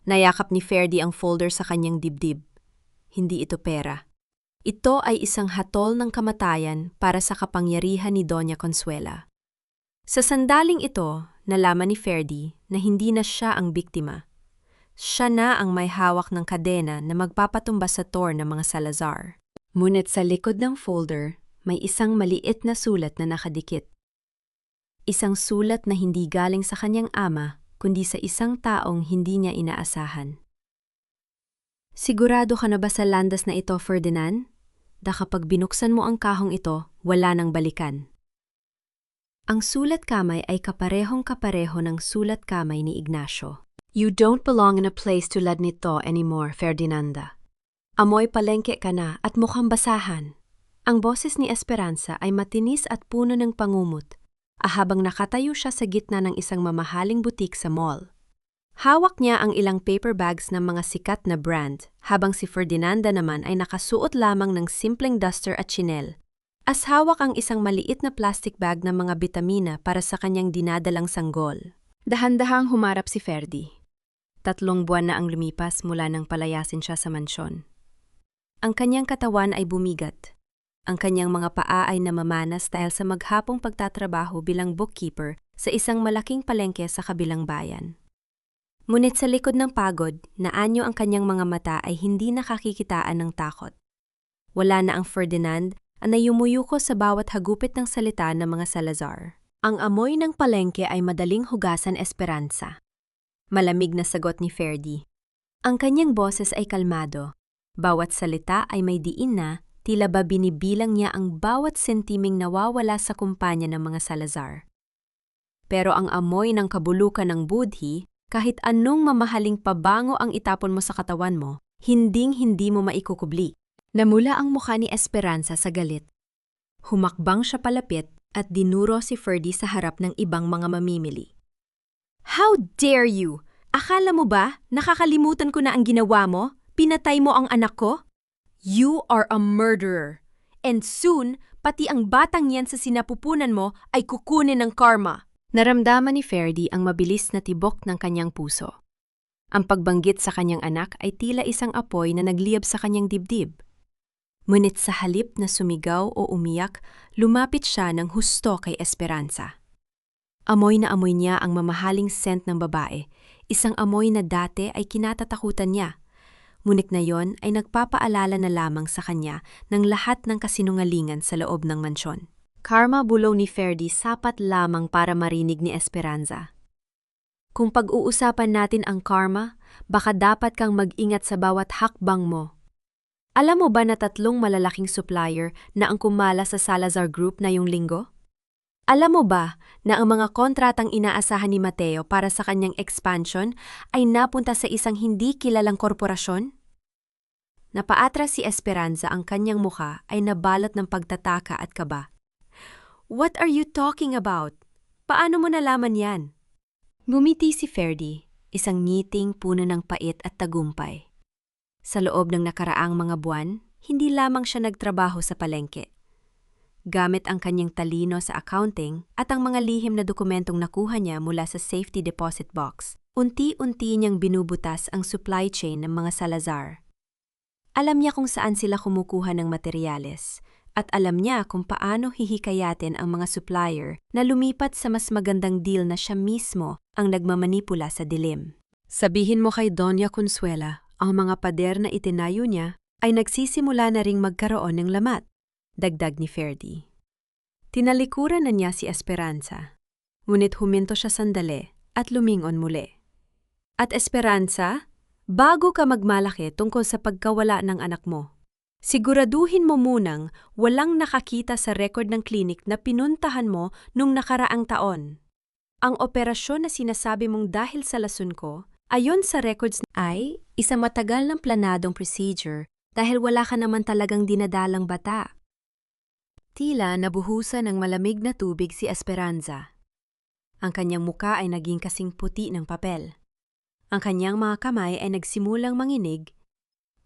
Nayakap ni Ferdy ang folder sa kanyang dibdib. Hindi ito pera. Ito ay isang hatol ng kamatayan para sa kapangyarihan ni Doña Consuela. Sa sandaling ito, nalaman ni Ferdy na hindi na siya ang biktima. Siya na ang may hawak ng kadena na magpapatumba sa tor ng mga Salazar. Ngunit sa likod ng folder, may isang maliit na sulat na nakadikit. Isang sulat na hindi galing sa kanyang ama, kundi sa isang taong hindi niya inaasahan. Sigurado ka na ba sa landas na ito, Ferdinand? Kapag binuksan mo ang kahong ito, wala nang balikan. Ang sulat kamay ay kaparehong-kapareho ng sulat kamay ni Ignacio. You don't belong in a place to lad nito anymore, Ferdinanda. Amoy palengke ka na at mukhang basahan. Ang boses ni Esperanza ay matinis at puno ng pangumot, habang nakatayo siya sa gitna ng isang mamahaling butik sa mall. Hawak niya ang ilang paper bags ng mga sikat na brand, habang si Ferdinanda naman ay nakasuot lamang ng simpleng duster at chinel. As hawak ang isang maliit na plastic bag ng mga bitamina para sa kanyang dinadalang sanggol. Dahan-dahang humarap si Ferdy. 3 buwan na ang lumipas mula nang palayasin siya sa mansyon. Ang kanyang katawan ay bumigat. Ang kanyang mga paa ay namamanas dahil sa maghapong pagtatrabaho bilang bookkeeper sa isang malaking palengke sa kabilang bayan. Ngunit sa likod ng pagod, naanyo ang kanyang mga mata ay hindi nakakikitaan ng takot. Wala na ang Ferdinand na yumuyuko sa bawat hagupit ng salita ng mga Salazar. Ang amoy ng palengke ay madaling hugasan Esperanza. Malamig na sagot ni Ferdy. Ang kanyang boses ay kalmado. Bawat salita ay may diin na, tila ba binibilang niya ang bawat sentiming nawawala sa kumpanya ng mga Salazar. Pero ang amoy ng kabulukan ng budhi, kahit anong mamahaling pabango ang itapon mo sa katawan mo, hinding-hindi mo maikukubli. Namula ang mukha ni Esperanza sa galit. Humakbang siya palapit at dinuro si Ferdy sa harap ng ibang mga mamimili. How dare you? Akala mo ba nakakalimutan ko na ang ginawa mo? Pinatay mo ang anak ko? You are a murderer. And soon, pati ang batang yan sa sinapupunan mo ay kukunin ng karma. Naramdaman ni Ferdy ang mabilis na tibok ng kanyang puso. Ang pagbanggit sa kanyang anak ay tila isang apoy na nagliyab sa kanyang dibdib. Ngunit sa halip na sumigaw o umiyak, lumapit siya ng husto kay Esperanza. Amoy na amoy niya ang mamahaling scent ng babae, isang amoy na dati ay kinatatakutan niya. Ngunit na yon ay nagpapaalala na lamang sa kanya ng lahat ng kasinungalingan sa loob ng mansyon. Karma, bulong ni Ferdy, sapat lamang para marinig ni Esperanza. Kung pag-uusapan natin ang karma, baka dapat kang mag-ingat sa bawat hakbang mo. Alam mo ba na 3 malalaking supplier na ang kumala sa Salazar Group na yung linggo? Alam mo ba na ang mga kontratang inaasahan ni Mateo para sa kanyang expansion ay napunta sa isang hindi kilalang korporasyon? Napaatras si Esperanza, ang kanyang mukha ay nabalot ng pagtataka at kaba. What are you talking about? Paano mo nalaman yan? Ngumiti si Ferdy, isang ngiting puno ng pait at tagumpay. Sa loob ng nakaraang mga buwan, hindi lamang siya nagtrabaho sa palengke. Gamit ang kanyang talino sa accounting at ang mga lihim na dokumentong nakuha niya mula sa safety deposit box, unti-unti niyang binubutas ang supply chain ng mga Salazar. Alam niya kung saan sila kumukuha ng materyales at alam niya kung paano hihikayatin ang mga supplier na lumipat sa mas magandang deal na siya mismo ang nagmamanipula sa dilim. Sabihin mo kay Doña Consuela, ang mga pader na itinayo niya ay nagsisimula na ring magkaroon ng lamat. Dagdag ni Ferdy. Tinalikuran na niya si Esperanza, ngunit huminto siya sandali at lumingon muli. At Esperanza, bago ka magmalaki tungkol sa pagkawala ng anak mo, siguraduhin mo munang walang nakakita sa record ng klinik na pinuntahan mo nung nakaraang taon. Ang operasyon na sinasabi mong dahil sa lason ko Ayon sa records ay isang matagal ng planadong procedure dahil wala ka naman talagang dinadalang bata. Tila nabuhusan ng malamig na tubig si Esperanza. Ang kanyang muka ay naging kasing puti ng papel. Ang kanyang mga kamay ay nagsimulang manginig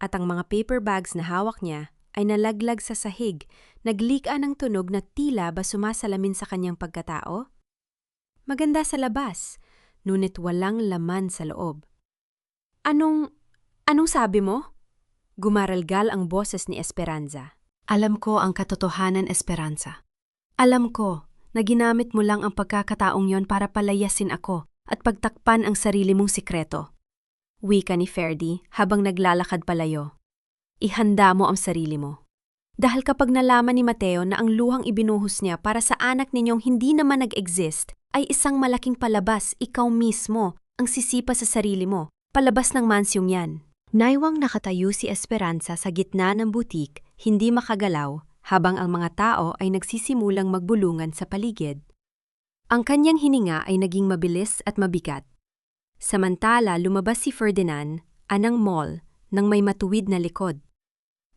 at ang mga paper bags na hawak niya ay nalaglag sa sahig, naglik-an ng tunog na tila ba sumasalamin sa kanyang pagkatao? Maganda sa labas, ngunit walang laman sa loob. Anong sabi mo? Gumaralgal ang boses ni Esperanza. Alam ko ang katotohanan, Esperanza. Alam ko na ginamit mo lang ang pagkakataong yon para palayasin ako at pagtakpan ang sarili mong sikreto. Wika ni Ferdy habang naglalakad palayo. Ihanda mo ang sarili mo. Dahil kapag nalaman ni Mateo na ang luhang ibinuhos niya para sa anak ninyong hindi naman nag-exist, ay isang malaking palabas, ikaw mismo ang sisipa sa sarili mo, palabas ng mansyong yan. Naiwang nakatayo si Esperanza sa gitna ng butik, hindi makagalaw, habang ang mga tao ay nagsisimulang magbulungan sa paligid. Ang kanyang hininga ay naging mabilis at mabigat. Samantala, lumabas si Ferdinand, anang Mall, nang may matuwid na likod.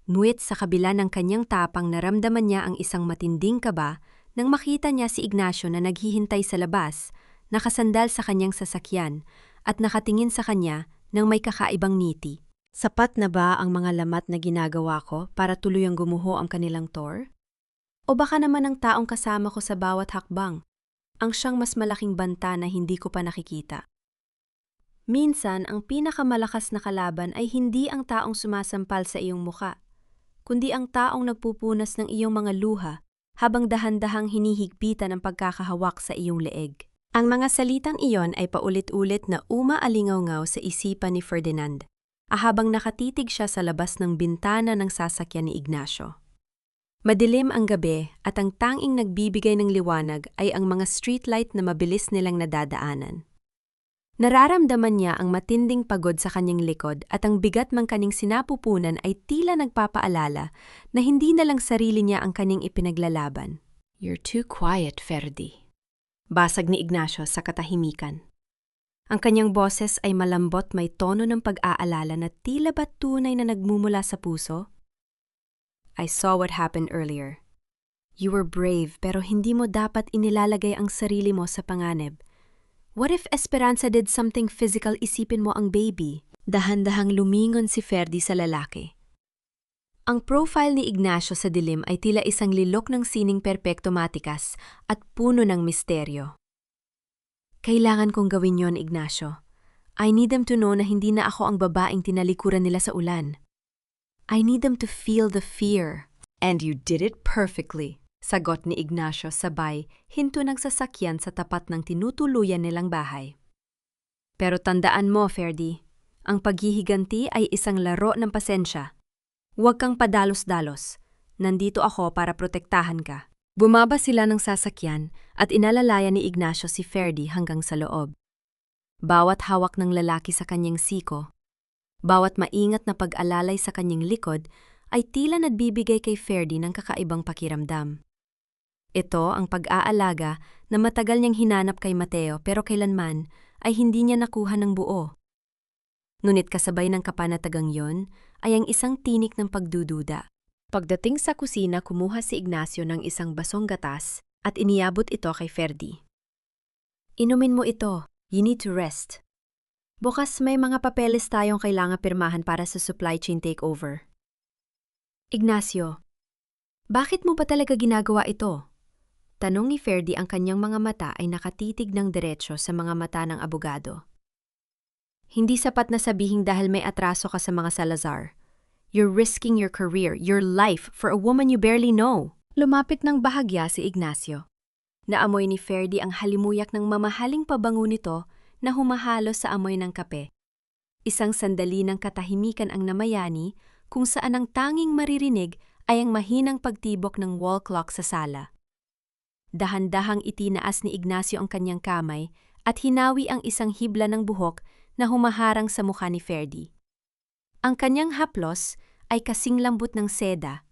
Ngunit sa kabila ng kanyang tapang naramdaman niya ang isang matinding kaba nang makita niya si Ignacio na naghihintay sa labas, nakasandal sa kanyang sasakyan at nakatingin sa kanya nang may kakaibang ngiti. Sapat na ba ang mga lamat na ginagawa ko para tuluyang gumuho ang kanilang tour? O baka naman ang taong kasama ko sa bawat hakbang, ang siyang mas malaking banta na hindi ko pa nakikita? Minsan, ang pinakamalakas na kalaban ay hindi ang taong sumasampal sa iyong muka, kundi ang taong nagpupunas ng iyong mga luha habang dahan-dahang hinihigpitan ang pagkakahawak sa iyong leeg. Ang mga salitang iyon ay paulit-ulit na umaalingaw-ngaw sa isipan ni Ferdinand, habang nakatitig siya sa labas ng bintana ng sasakyan ni Ignacio. Madilim ang gabi at ang tanging nagbibigay ng liwanag ay ang mga streetlight na mabilis nilang nadadaanan. Nararamdaman niya ang matinding pagod sa kanyang likod at ang bigat mang kaning sinapupunan ay tila nagpapaalala na hindi na lang sarili niya ang kanyang ipinaglalaban. "You're too quiet, Ferdy." Basag ni Ignacio sa katahimikan. Ang kanyang boses ay malambot, may tono ng pag-aalala na tila ba tunay na nagmumula sa puso. "I saw what happened earlier. You were brave pero hindi mo dapat inilalagay ang sarili mo sa panganib. What if Esperanza did something physical, isipin mo ang baby?" Dahan-dahang lumingon si Ferdy sa lalaki. Ang profile ni Ignacio sa dilim ay tila isang lilok ng sining perpekto matikas at puno ng misteryo. "Kailangan kong gawin yon, Ignacio. I need them to know na hindi na ako ang babaeng tinalikuran nila sa ulan. I need them to feel the fear." "And you did it perfectly," sagot ni Ignacio sabay hinto ng sasakyan sa tapat ng tinutuluyan nilang bahay. "Pero tandaan mo, Ferdy, ang paghihiganti ay isang laro ng pasensya. Huwag kang padalos-dalos. Nandito ako para protektahan ka." Bumaba sila ng sasakyan at inalalaya ni Ignacio si Ferdy hanggang sa loob. Bawat hawak ng lalaki sa kanyang siko, bawat maingat na pag-alalay sa kanyang likod ay tila nagbibigay kay Ferdy ng kakaibang pakiramdam. Ito ang pag-aalaga na matagal niyang hinanap kay Mateo pero kailanman ay hindi niya nakuha ng buo. Ngunit kasabay ng kapanatagang yon ay ang isang tinik ng pagdududa. Pagdating sa kusina, kumuha si Ignacio ng isang basong gatas at iniabot ito kay Ferdy. "Inumin mo ito. You need to rest. Bukas may mga papeles tayong kailangan pirmahan para sa supply chain takeover." "Ignacio, bakit mo ba talaga ginagawa ito?" Tanong ni Ferdy, ang kanyang mga mata ay nakatitig ng diretsyo sa mga mata ng abogado. "Hindi sapat na sabihing dahil may atraso ka sa mga Salazar. You're risking your career, your life, for a woman you barely know." Lumapit ng bahagya si Ignacio. Naamoy ni Ferdy ang halimuyak ng mamahaling pabango nito na humahalo sa amoy ng kape. Isang sandali ng katahimikan ang namayani kung saan ang tanging maririnig ay ang mahinang pagtibok ng wall clock sa sala. Dahan-dahang itinaas ni Ignacio ang kanyang kamay at hinawi ang isang hibla ng buhok na humaharang sa mukha ni Ferdy. Ang kanyang haplos ay kasing lambot ng seda,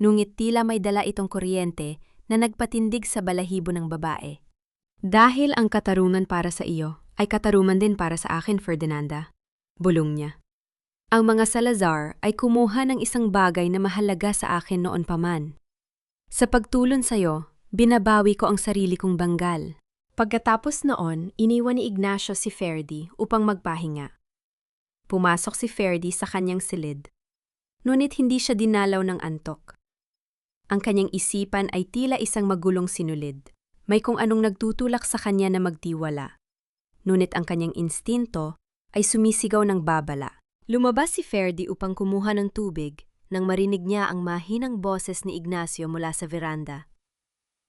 ngunit tila may dala itong kuryente na nagpatindig sa balahibo ng babae. "Dahil ang katarungan para sa iyo ay katarungan din para sa akin, Ferdinanda. Bulong niya. Ang mga Salazar ay kumuha ng isang bagay na mahalaga sa akin noon pa man. Sa pagtulon sa'yo, binabawi ko ang sarili kong banggal. Pagkatapos noon, iniwan ni Ignacio si Ferdy upang magpahinga. Pumasok si Ferdy sa kanyang silid. Ngunit hindi siya dinalaw ng antok. Ang kanyang isipan ay tila isang magulong sinulid. May kung anong nagtutulak sa kanya na magtiwala. Ngunit ang kanyang instinto ay sumisigaw ng babala. Lumabas si Ferdy upang kumuha ng tubig nang marinig niya ang mahinang boses ni Ignacio mula sa veranda.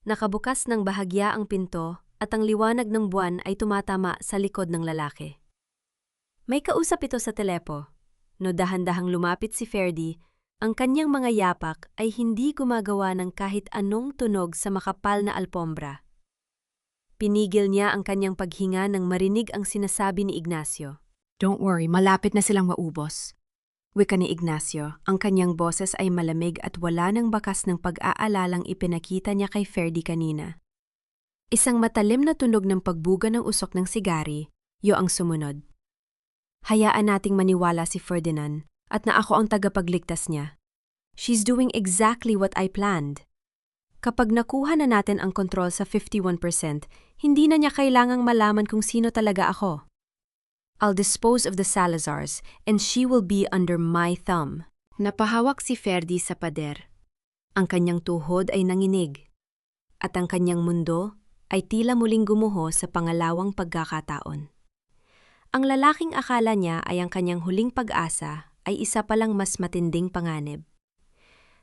Nakabukas ng bahagya ang pinto at ang liwanag ng buwan ay tumatama sa likod ng lalaki. May kausap ito sa telepo. No dahan-dahang lumapit si Ferdy, ang kanyang mga yapak ay hindi gumagawa ng kahit anong tunog sa makapal na alpombra. Pinigil niya ang kanyang paghinga nang marinig ang sinasabi ni Ignacio. Don't worry, malapit na silang maubos. Wika ni Ignacio, ang kanyang boses ay malamig at wala ng bakas ng pag-aalalang ipinakita niya kay Ferdy kanina. Isang matalim na tunog ng pagbuga ng usok ng sigari, ang sumunod. Hayaan nating maniwala si Ferdinand at na ako ang tagapagligtas niya. She's doing exactly what I planned. Kapag nakuha na natin ang kontrol sa 51%, hindi na niya kailangang malaman kung sino talaga ako. I'll dispose of the Salazars and she will be under my thumb. Napahawak si Ferdy sa pader. Ang kanyang tuhod ay nanginig. At ang kanyang mundo ay tila muling gumuho sa pangalawang pagkakataon. Ang lalaking akala niya ay ang kanyang huling pag-asa ay isa palang mas matinding panganib.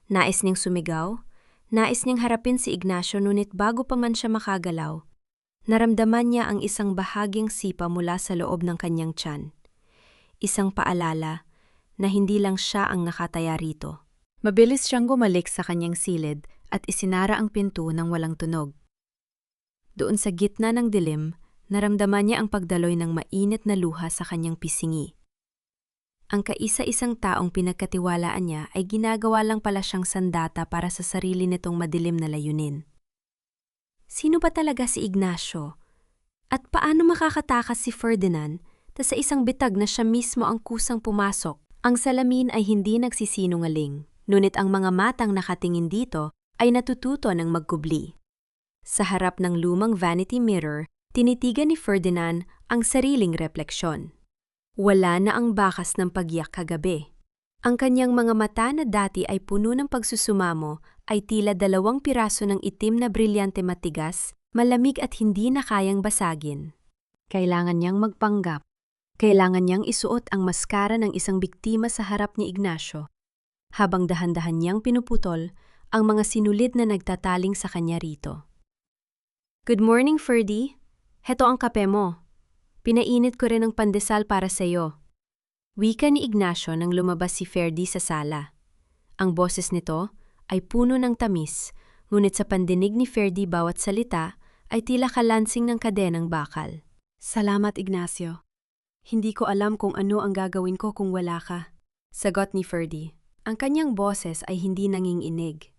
Nais niyang sumigaw, nais niyang harapin si Ignacio ngunit bago pa man siya makagalaw, naramdaman niya ang isang bahagyang sipa mula sa loob ng kanyang tiyan. Isang paalala na hindi lang siya ang nakataya rito. Mabilis siyang gumalik sa kanyang silid at isinara ang pinto ng walang tunog. Doon sa gitna ng dilim, naramdaman niya ang pagdaloy ng mainit na luha sa kanyang pisingi. Ang kaisa-isang taong pinagkatiwalaan niya ay ginagawa lang pala siyang sandata para sa sarili nitong madilim na layunin. Sino ba talaga si Ignacio? At paano makakatakas si Ferdinand sa isang bitag na siya mismo ang kusang pumasok? Ang salamin ay hindi nagsisinungaling, ngunit ang mga matang nakatingin dito ay natututo ng magkubli. Sa harap ng lumang vanity mirror, tinitigan ni Ferdinand ang sariling refleksyon. Wala na ang bakas ng pagyak kagabi. Ang kanyang mga mata na dati ay puno ng pagsusumamo ay tila 2 piraso ng itim na brilyante matigas, malamig at hindi na kayang basagin. Kailangan niyang magpanggap. Kailangan niyang isuot ang maskara ng isang biktima sa harap ni Ignacio, habang dahan-dahan niyang pinuputol ang mga sinulid na nagtataling sa kanya rito. Good morning, Ferdy. Heto ang kape mo. Pinainit ko rin ang pandesal para sa iyo. Wika ni Ignacio nang lumabas si Ferdy sa sala. Ang boses nito ay puno ng tamis, ngunit sa pandinig ni Ferdy bawat salita ay tila kalansing ng kadenang bakal. Salamat, Ignacio. Hindi ko alam kung ano ang gagawin ko kung wala ka. Sagot ni Ferdy. Ang kanyang boses ay hindi nanginginig.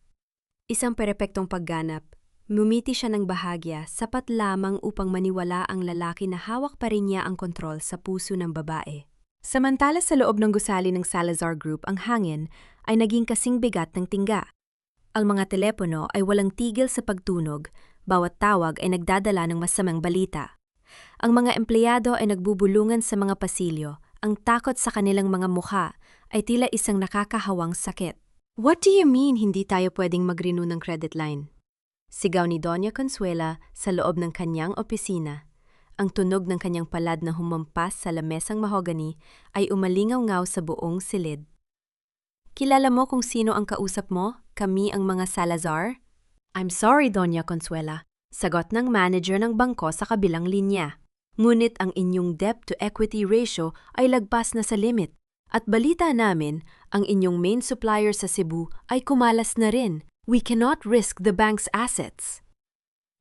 Isang perepektong pagganap. Ngumiti siya ng bahagya, sapat lamang upang maniwala ang lalaki na hawak pa rin niya ang kontrol sa puso ng babae. Samantala sa loob ng gusali ng Salazar Group, ang hangin ay naging kasing bigat ng tingga. Ang mga telepono ay walang tigil sa pagtunog, bawat tawag ay nagdadala ng masamang balita. Ang mga empleyado ay nagbubulungan sa mga pasilyo, ang takot sa kanilang mga mukha ay tila isang nakakahawang sakit. What do you mean hindi tayo pwedeng mag-renew ng credit line? Sigaw ni Doña Consuela sa loob ng kanyang opisina. Ang tunog ng kanyang palad na humampas sa lamesang mahogani ay umalingaw-ngaw sa buong silid. Kilala mo kung sino ang kausap mo? Kami ang mga Salazar? I'm sorry, Doña Consuela. Sagot ng manager ng bangko sa kabilang linya. Ngunit ang inyong debt-to-equity ratio ay lagpas na sa limit. At balita namin, ang inyong main supplier sa Cebu ay kumalas na rin. We cannot risk the bank's assets.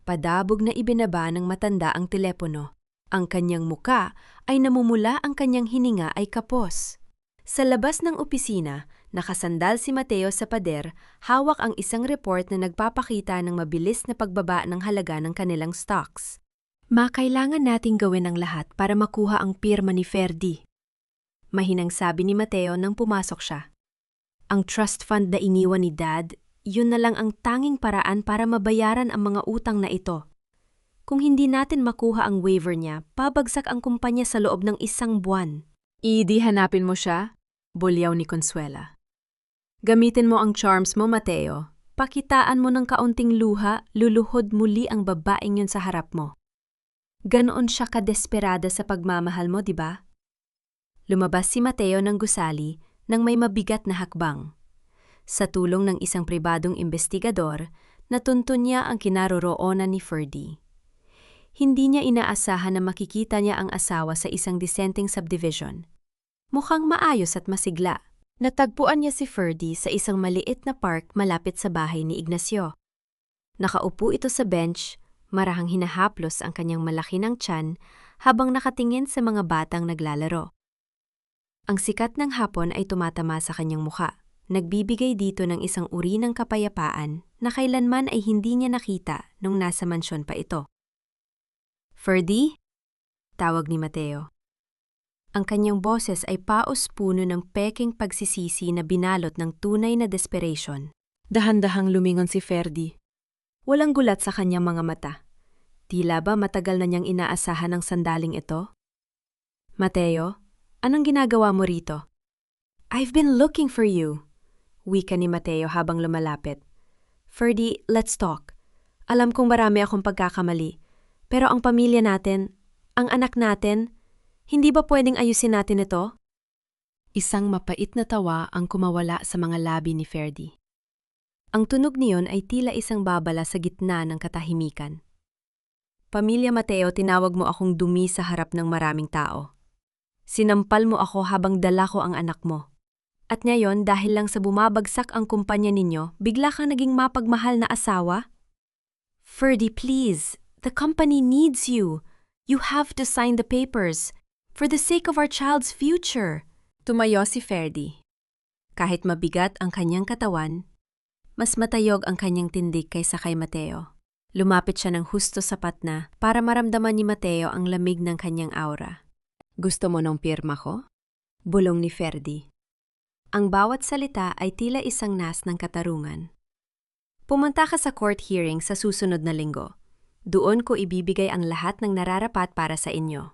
Padabog na ibinaba ng matanda ang telepono. Ang kanyang muka ay namumula, ang kanyang hininga ay kapos. Sa labas ng opisina, nakasandal si Mateo sa pader, hawak ang isang report na nagpapakita ng mabilis na pagbaba ng halaga ng kanilang stocks. Kailangan nating gawin ang lahat para makuha ang pirma ni Ferdy. Mahinang sabi ni Mateo nang pumasok siya. Ang trust fund na iniwan ni Dad, yun na lang ang tanging paraan para mabayaran ang mga utang na ito. Kung hindi natin makuha ang waiver niya, pabagsak ang kumpanya sa loob ng 1 buwan. Idi, hanapin mo siya? Bulyaw ni Consuela. Gamitin mo ang charms mo, Mateo. Pakitaan mo ng kaunting luha, luluhod muli ang babaeng yun sa harap mo. Ganoon siya kadesperada sa pagmamahal mo, di ba? Lumabas si Mateo ng gusali nang may mabigat na hakbang. Sa tulong ng isang pribadong investigador, natuntun niya ang kinaroroonan ni Ferdy. Hindi niya inaasahan na makikita niya ang asawa sa isang disenteng subdivision. Mukhang maayos at masigla. Natagpuan niya si Ferdy sa isang maliit na park malapit sa bahay ni Ignacio. Nakaupo ito sa bench, marahang hinahaplos ang kanyang malaki ng tiyan habang nakatingin sa mga batang naglalaro. Ang sikat ng hapon ay tumatama sa kanyang mukha, nagbibigay dito ng isang uri ng kapayapaan na kailanman ay hindi niya nakita nung nasa mansyon pa ito. "Ferdy?" tawag ni Mateo. Ang kanyang boses ay paos-puno ng peking pagsisisi na binalot ng tunay na desperation. Dahan-dahang lumingon si Ferdy. Walang gulat sa kanyang mga mata. Tila ba matagal na niyang inaasahan ang sandaling ito? "Mateo, anong ginagawa mo rito?" "I've been looking for you," wika ni Mateo habang lumalapit. "Ferdy, let's talk. Alam kong marami akong pagkakamali, pero ang pamilya natin, ang anak natin, hindi ba pwedeng ayusin natin ito?" Isang mapait na tawa ang kumawala sa mga labi ni Ferdy. Ang tunog niyon ay tila isang babala sa gitna ng katahimikan. "Pamilya Mateo, tinawag mo akong dumi sa harap ng maraming tao. Sinampal mo ako habang dala ko ang anak mo. At ngayon, dahil lang sa bumabagsak ang kumpanya ninyo, bigla kang naging mapagmahal na asawa?" "Ferdy, please. The company needs you. You have to sign the papers. For the sake of our child's future." Tumayo si Ferdy. Kahit mabigat ang kanyang katawan, mas matayog ang kanyang tindig kaysa kay Mateo. Lumapit siya ng husto sapat na para maramdaman ni Mateo ang lamig ng kanyang aura. "Gusto mo ng pirma ko?" bulong ni Ferdy. Ang bawat salita ay tila isang nas ng katarungan. "Pumunta ka sa court hearing sa susunod na linggo. Doon ko ibibigay ang lahat ng nararapat para sa inyo.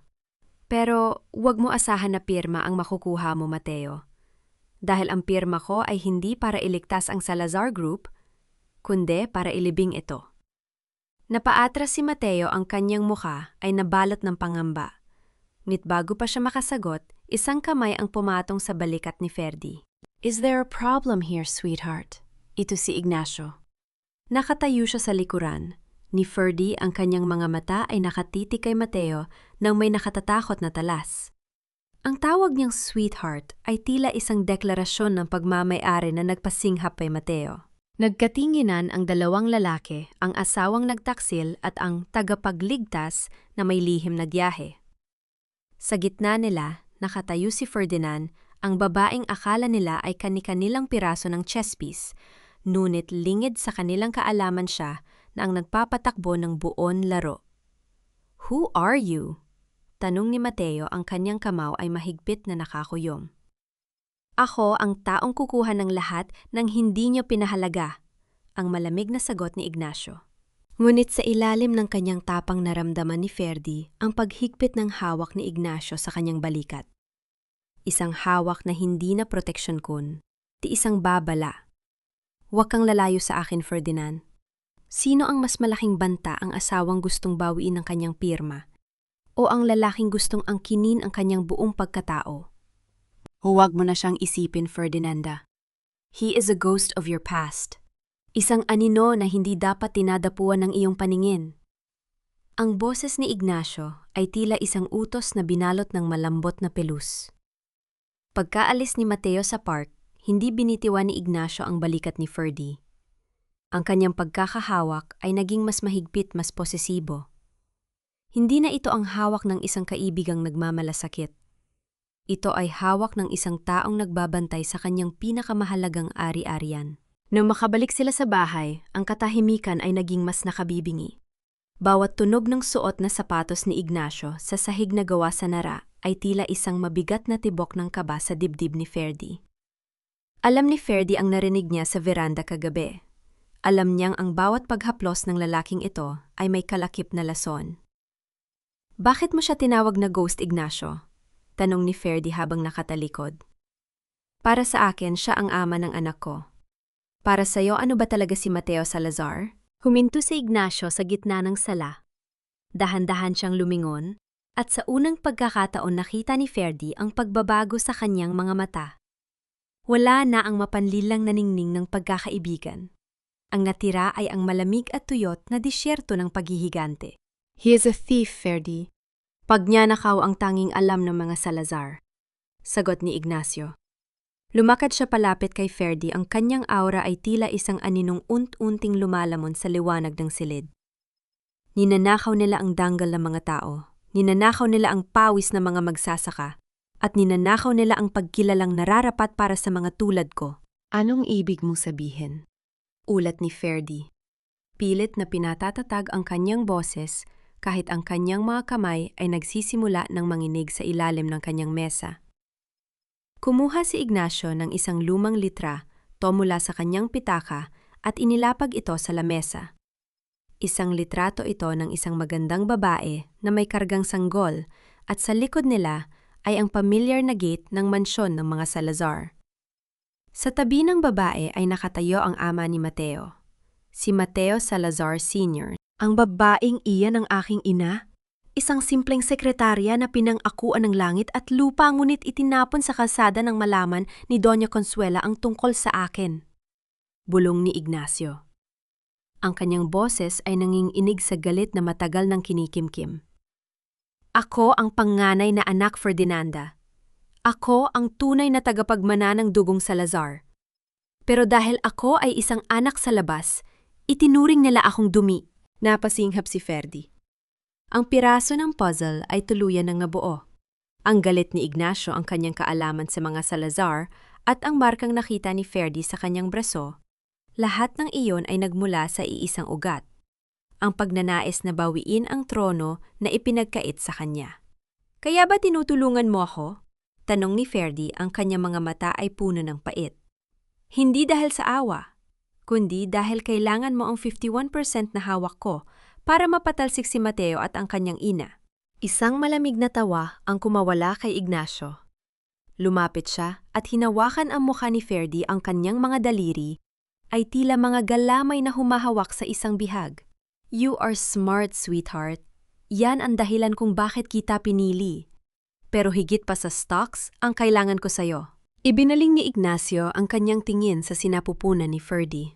Pero huwag mo asahan na pirma ang makukuha mo, Mateo. Dahil ang pirma ko ay hindi para iligtas ang Salazar Group, kundi para ilibing ito." Napaatras si Mateo, ang kanyang mukha ay nabalot ng pangamba. Ngunit bago pa siya makasagot, isang kamay ang pumatong sa balikat ni Ferdy. "Is there a problem here, sweetheart?" Ito si Ignacio. Nakatayo siya sa likuran. Ni Ferdy, ang kanyang mga mata ay nakatitig kay Mateo nang may nakatatakot na talas. Ang tawag niyang sweetheart ay tila isang deklarasyon ng pagmamay-ari na nagpasinghap kay Mateo. Nagkatinginan ang dalawang lalaki, ang asawang nagtaksil at ang tagapagligtas na may lihim na diyahe. Sa gitna nila, nakatayo si Ferdinand, ang babaeng akala nila ay kani-kanilang piraso ng chess piece, ngunit lingid sa kanilang kaalaman siya na ang nagpapatakbo ng buon laro. "Who are you?" tanong ni Mateo, ang kanyang kamao ay mahigpit na nakakuyom. "Ako ang taong kukuha ng lahat ng hindi niyo pinahalaga," ang malamig na sagot ni Ignacio. Ngunit sa ilalim ng kanyang tapang naramdaman ni Ferdy ang paghigpit ng hawak ni Ignacio sa kanyang balikat. Isang hawak na hindi na proteksyon kun, ti isang babala. "Huwag kang lalayo sa akin, Ferdinand. Sino ang mas malaking banta, ang asawang gustong bawiin ang kanyang pirma o ang lalaking gustong angkinin ang kanyang buong pagkatao? Huwag mo na siyang isipin, Ferdinanda. He is a ghost of your past. Isang anino na hindi dapat tinadapuan ng iyong paningin." Ang boses ni Ignacio ay tila isang utos na binalot ng malambot na pelus. Pagkaalis ni Mateo sa park, hindi binitiwan ni Ignacio ang balikat ni Ferdy. Ang kanyang pagkakahawak ay naging mas mahigpit, mas posesibo. Hindi na ito ang hawak ng isang kaibigang nagmamalasakit. Ito ay hawak ng isang taong nagbabantay sa kanyang pinakamahalagang ari-arian. Nang makabalik sila sa bahay, ang katahimikan ay naging mas nakabibingi. Bawat tunog ng suot na sapatos ni Ignacio sa sahig na gawa sa nara ay tila isang mabigat na tibok ng kaba sa dibdib ni Ferdy. Alam ni Ferdy ang narinig niya sa veranda kagabi. Alam niyang ang bawat paghaplos ng lalaking ito ay may kalakip na lason. Bakit mo siya tinawag na Ghost, Ignacio? Tanong ni Ferdy habang nakatalikod. Para sa akin, siya ang ama ng anak ko. Para sa'yo, ano ba talaga si Mateo Salazar? Huminto si Ignacio sa gitna ng sala. Dahan-dahan siyang lumingon, at sa unang pagkakataon nakita ni Ferdy ang pagbabago sa kanyang mga mata. Wala na ang mapanlilang na ningning ng pagkakaibigan. Ang natira ay ang malamig at tuyot na disyerto ng paghihigante. He is a thief, Ferdy. Pagnyanakaw ang tanging alam ng mga Salazar. Sagot ni Ignacio. Lumakad siya palapit kay Ferdy, ang kanyang aura ay tila isang aninong unt-unting lumalamon sa liwanag ng silid. Ninanakaw nila ang danggal ng mga tao, ninanakaw nila ang pawis ng mga magsasaka, at ninanakaw nila ang pagkilalang nararapat para sa mga tulad ko. Anong ibig mong sabihin? Ulat ni Ferdy. Pilit na pinatatatag ang kanyang boses kahit ang kanyang mga kamay ay nagsisimula ng manginig sa ilalim ng kanyang mesa. Kumuha si Ignacio ng isang lumang litra to mula sa kanyang pitaka at inilapag ito sa lamesa. Isang litrato ito ng isang magandang babae na may kargang sanggol at sa likod nila ay ang pamilyar na gate ng mansyon ng mga Salazar. Sa tabi ng babae ay nakatayo ang ama ni Mateo, si Mateo Salazar Sr. Ang babaeng iyan ang aking ina? Isang simpleng sekretarya na pinang-akuan ng langit at lupa ngunit itinapon sa kalsada nang malaman ni Doña Consuela ang tungkol sa akin. Bulong ni Ignacio. Ang kanyang boses ay nanginginig sa galit na matagal ng kinikimkim. Ako ang panganay na anak, Ferdinanda. Ako ang tunay na tagapagmana ng dugong Salazar. Pero dahil ako ay isang anak sa labas, itinuring nila akong dumi. Napasinghap si Ferdy. Ang piraso ng puzzle ay tuluyan ng nabuo. Ang galit ni Ignacio, ang kanyang kaalaman sa mga Salazar at ang markang nakita ni Ferdy sa kanyang braso, lahat ng iyon ay nagmula sa iisang ugat. Ang pagnanais na bawiin ang trono na ipinagkait sa kanya. Kaya ba tinutulungan mo ako? Tanong ni Ferdy, ang kanyang mga mata ay puno ng pait. Hindi dahil sa awa, kundi dahil kailangan mo ang 51% na hawak ko para mapatalsik si Mateo at ang kanyang ina. Isang malamig na tawa ang kumawala kay Ignacio. Lumapit siya at hinawakan ang mukha ni Ferdy, ang kanyang mga daliri ay tila mga galamay na humahawak sa isang bihag. You are smart, sweetheart. Yan ang dahilan kung bakit kita pinili. Pero higit pa sa stocks ang kailangan ko sa'yo. Ibinaling ni Ignacio ang kanyang tingin sa sinapupunan ni Ferdy.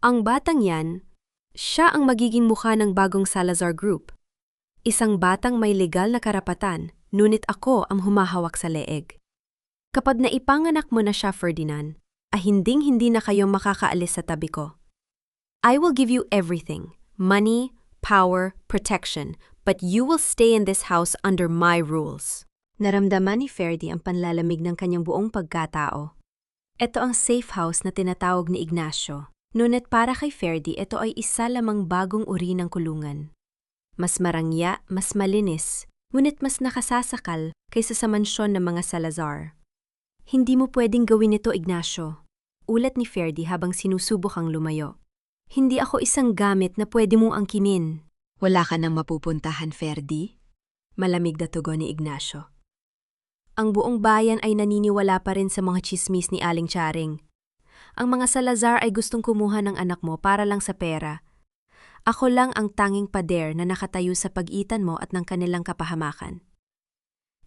Ang batang yan, siya ang magiging mukha ng bagong Salazar Group. Isang batang may legal na karapatan, ngunit ako ang humahawak sa leeg. Kapag naipanganak mo na siya, Ferdinand, hinding-hindi na kayo makakaalis sa tabi ko. I will give you everything, money, power, protection, but you will stay in this house under my rules. Naramdaman ni Ferdy ang panlalamig ng kanyang buong pagkatao. Ito ang safe house na tinatawag ni Ignacio. Ngunit para kay Ferdy, ito ay isa lamang bagong uri ng kulungan. Mas marangya, mas malinis, ngunit mas nakasasakal kaysa sa mansyon ng mga Salazar. Hindi mo pwedeng gawin ito, Ignacio. Ulat ni Ferdy habang sinusubok ang lumayo. Hindi ako isang gamit na pwede mong angkinin. Wala ka nang mapupuntahan, Ferdy? Malamig na tugon ni Ignacio. Ang buong bayan ay naniniwala pa rin sa mga tsismis ni Aling Charing. Ang mga Salazar ay gustong kumuha ng anak mo para lang sa pera. Ako lang ang tanging pader na nakatayo sa pagitan mo at ng kanilang kapahamakan.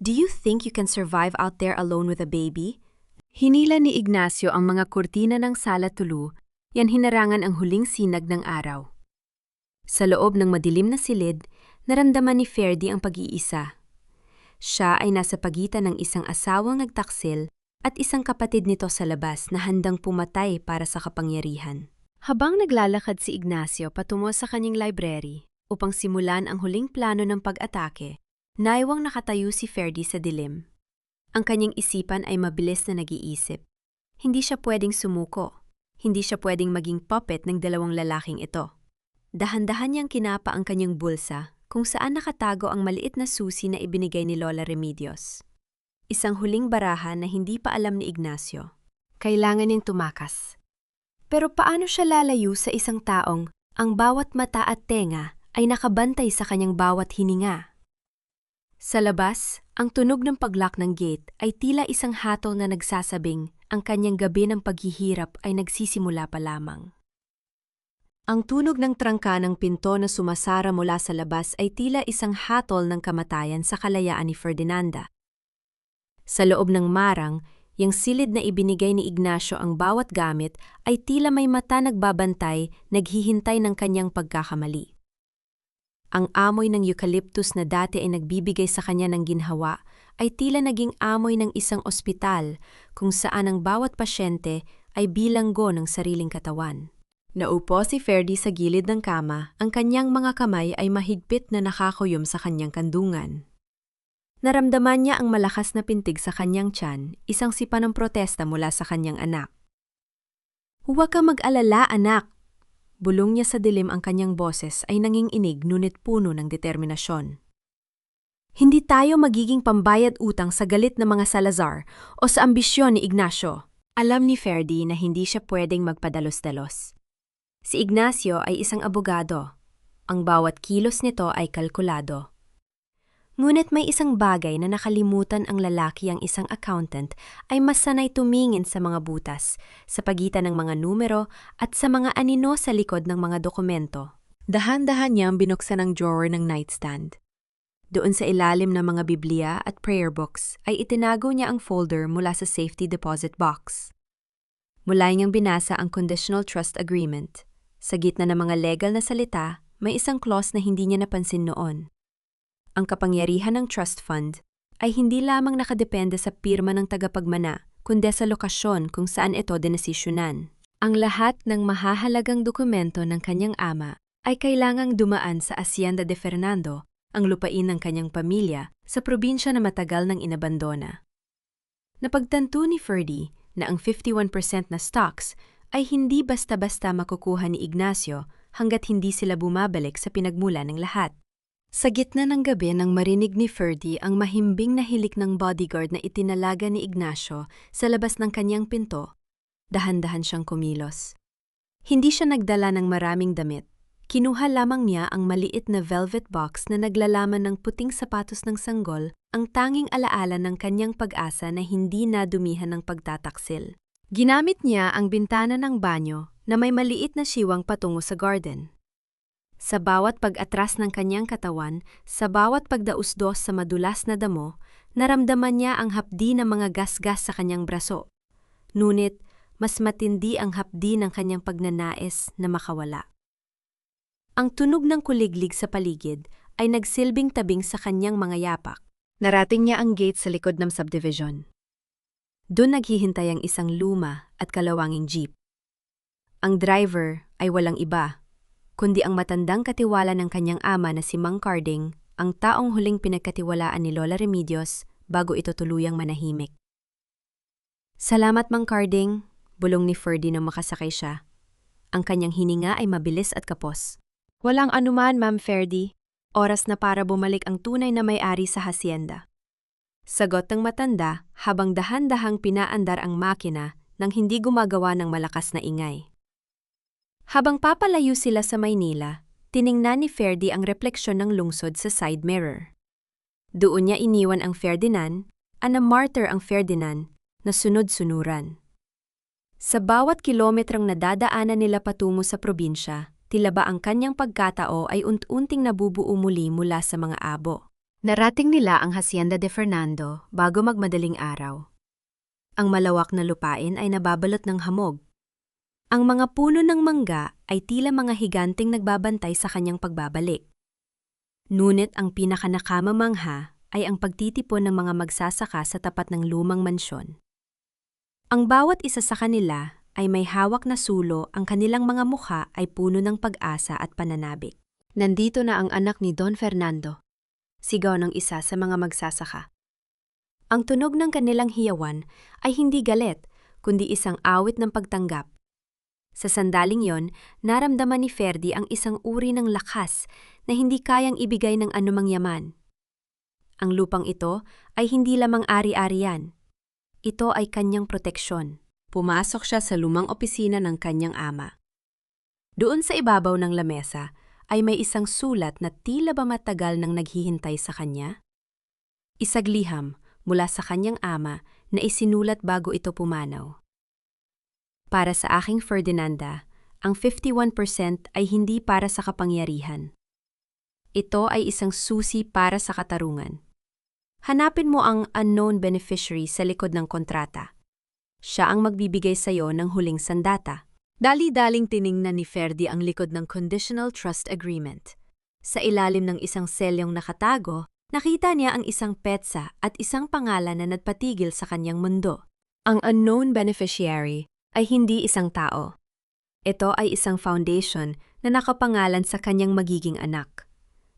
Do you think you can survive out there alone with a baby? Hinila ni Ignacio ang mga kurtina ng sala tulu, yan hinarangan ang huling sinag ng araw. Sa loob ng madilim na silid, naramdaman ni Ferdy ang pag-iisa. Siya ay nasa pagitan ng isang asawang nagtaksil at isang kapatid nito sa labas na handang pumatay para sa kapangyarihan. Habang naglalakad si Ignacio patungo sa kanyang library upang simulan ang huling plano ng pag-atake, naiwang nakatayo si Ferdy sa dilim. Ang kanyang isipan ay mabilis na nag-iisip. Hindi siya pwedeng sumuko. Hindi siya pwedeng maging puppet ng dalawang lalaking ito. Dahan-dahan niyang kinapa ang kanyang bulsa kung saan nakatago ang maliit na susi na ibinigay ni Lola Remedios. Isang huling barahan na hindi pa alam ni Ignacio. Kailangan niyang tumakas. Pero paano siya lalayo sa isang taong ang bawat mata at tenga ay nakabantay sa kanyang bawat hininga? Sa labas, ang tunog ng paglock ng gate ay tila isang hatol na nagsasabing ang kanyang gabi ng paghihirap ay nagsisimula pa lamang. Ang tunog ng trangka ng pinto na sumasara mula sa labas ay tila isang hatol ng kamatayan sa kalayaan ni Ferdinanda. Sa loob ng marang, yung silid na ibinigay ni Ignacio ang bawat gamit ay tila may mata nagbabantay, naghihintay ng kanyang pagkakamali. Ang amoy ng eucalyptus na dati ay nagbibigay sa kanya ng ginhawa ay tila naging amoy ng isang ospital kung saan ang bawat pasyente ay bilanggo ng sariling katawan. Naupo si Ferdy sa gilid ng kama, ang kanyang mga kamay ay mahigpit na nakakuyom sa kanyang kandungan. Naramdaman niya ang malakas na pintig sa kanyang tiyan, isang sipa ng protesta mula sa kanyang anak. "Huwag ka mag-alala, anak!" Bulong niya sa dilim, ang kanyang boses ay nanginginig ngunit puno ng determinasyon. "Hindi tayo magiging pambayad utang sa galit ng mga Salazar o sa ambisyon ni Ignacio." Alam ni Ferdy na hindi siya pwedeng magpadalos-dalos. Si Ignacio ay isang abogado. Ang bawat kilos nito ay kalkulado. Ngunit may isang bagay na nakalimutan ang lalaki, ang isang accountant ay mas sanay tumingin sa mga butas, sa pagitan ng mga numero at sa mga anino sa likod ng mga dokumento. Dahan-dahan niyang binuksan ang drawer ng nightstand. Doon sa ilalim ng mga Biblia at prayer books ay itinago niya ang folder mula sa safety deposit box. Mula niyang binasa ang conditional trust agreement. Sa gitna ng mga legal na salita, may isang clause na hindi niya napansin noon. Ang kapangyarihan ng trust fund ay hindi lamang nakadepende sa pirma ng tagapagmana, kundi sa lokasyon kung saan ito dinesisyonan. Ang lahat ng mahahalagang dokumento ng kanyang ama ay kailangang dumaan sa Hacienda de Fernando, ang lupain ng kanyang pamilya, sa probinsya na matagal nang inabandona. Napagtanto ni Ferdy na ang 51% na stocks ay hindi basta-basta makukuha ni Ignacio hanggat hindi sila bumabalik sa pinagmula ng lahat. Sa gitna ng gabi nang marinig ni Ferdy ang mahimbing na hilik ng bodyguard na itinalaga ni Ignacio sa labas ng kanyang pinto, dahan-dahan siyang kumilos. Hindi siya nagdala ng maraming damit. Kinuha lamang niya ang maliit na velvet box na naglalaman ng puting sapatos ng sanggol, ang tanging alaala ng kanyang pag-asa na hindi nadumihan ng pagtataksil. Ginamit niya ang bintana ng banyo na may maliit na siwang patungo sa garden. Sa bawat pag-atras ng kanyang katawan, sa bawat pagdausdos sa madulas na damo, naramdaman niya ang hapdi ng mga gasgas sa kanyang braso. Ngunit, mas matindi ang hapdi ng kanyang pagnanais na makawala. Ang tunog ng kuliglig sa paligid ay nagsilbing tabing sa kanyang mga yapak. Narating niya ang gate sa likod ng subdivision. Doon naghihintay ang isang luma at kalawanging jeep. Ang driver ay walang iba, kundi ang matandang katiwala ng kanyang ama na si Mang Carding, ang taong huling pinagkatiwalaan ni Lola Remedios bago ito tuluyang manahimik. "Salamat, Mang Carding," bulong ni Ferdy nang makasakay siya. Ang kanyang hininga ay mabilis at kapos. "Walang anuman, Ma'am Ferdy. Oras na para bumalik ang tunay na may-ari sa hacienda." Sagot ng matanda habang dahan-dahang pinaandar ang makina nang hindi gumagawa ng malakas na ingay. Habang papalayo sila sa Maynila, tiningnan ni Ferdy ang refleksyon ng lungsod sa side mirror. Doon niya iniwan ang Ferdinand, martyr ang Ferdinand, na sunod-sunuran. Sa bawat kilometrong nadadaanan nila patungo sa probinsya, tila ba ang kanyang pagkatao ay unti-unting nabubuo muli mula sa mga abo. Narating nila ang Hacienda de Fernando bago magmadaling araw. Ang malawak na lupain ay nababalot ng hamog. Ang mga puno ng mangga ay tila mga higanting nagbabantay sa kanyang pagbabalik. Ngunit ang pinakanakamamangha ay ang pagtitipon ng mga magsasaka sa tapat ng lumang mansyon. Ang bawat isa sa kanila ay may hawak na sulo, ang kanilang mga mukha ay puno ng pag-asa at pananabik. "Nandito na ang anak ni Don Fernando," sigaw ng isa sa mga magsasaka. Ang tunog ng kanilang hiyawan ay hindi galit, kundi isang awit ng pagtanggap. Sa sandaling yon, naramdaman ni Ferdy ang isang uri ng lakas na hindi kayang ibigay ng anumang yaman. Ang lupang ito ay hindi lamang ari-arian. Ito ay kanyang proteksyon. Pumasok siya sa lumang opisina ng kanyang ama. Doon sa ibabaw ng lamesa ay may isang sulat na tila ba matagal nang naghihintay sa kanya. Isagliham mula sa kanyang ama na isinulat bago ito pumanaw. Para sa aking Ferdinanda, ang 51% ay hindi para sa kapangyarihan. Ito ay isang susi para sa katarungan. Hanapin mo ang unknown beneficiary sa likod ng kontrata. Siya ang magbibigay sa iyo ng huling sandata. Dali-daling tiningnan ni Ferdy ang likod ng Conditional Trust Agreement. Sa ilalim ng isang selyong nakatago, nakita niya ang isang petsa at isang pangalan na nagpatigil sa kanyang mundo. Ang unknown beneficiary ay hindi isang tao. Ito ay isang foundation na nakapangalan sa kanyang magiging anak.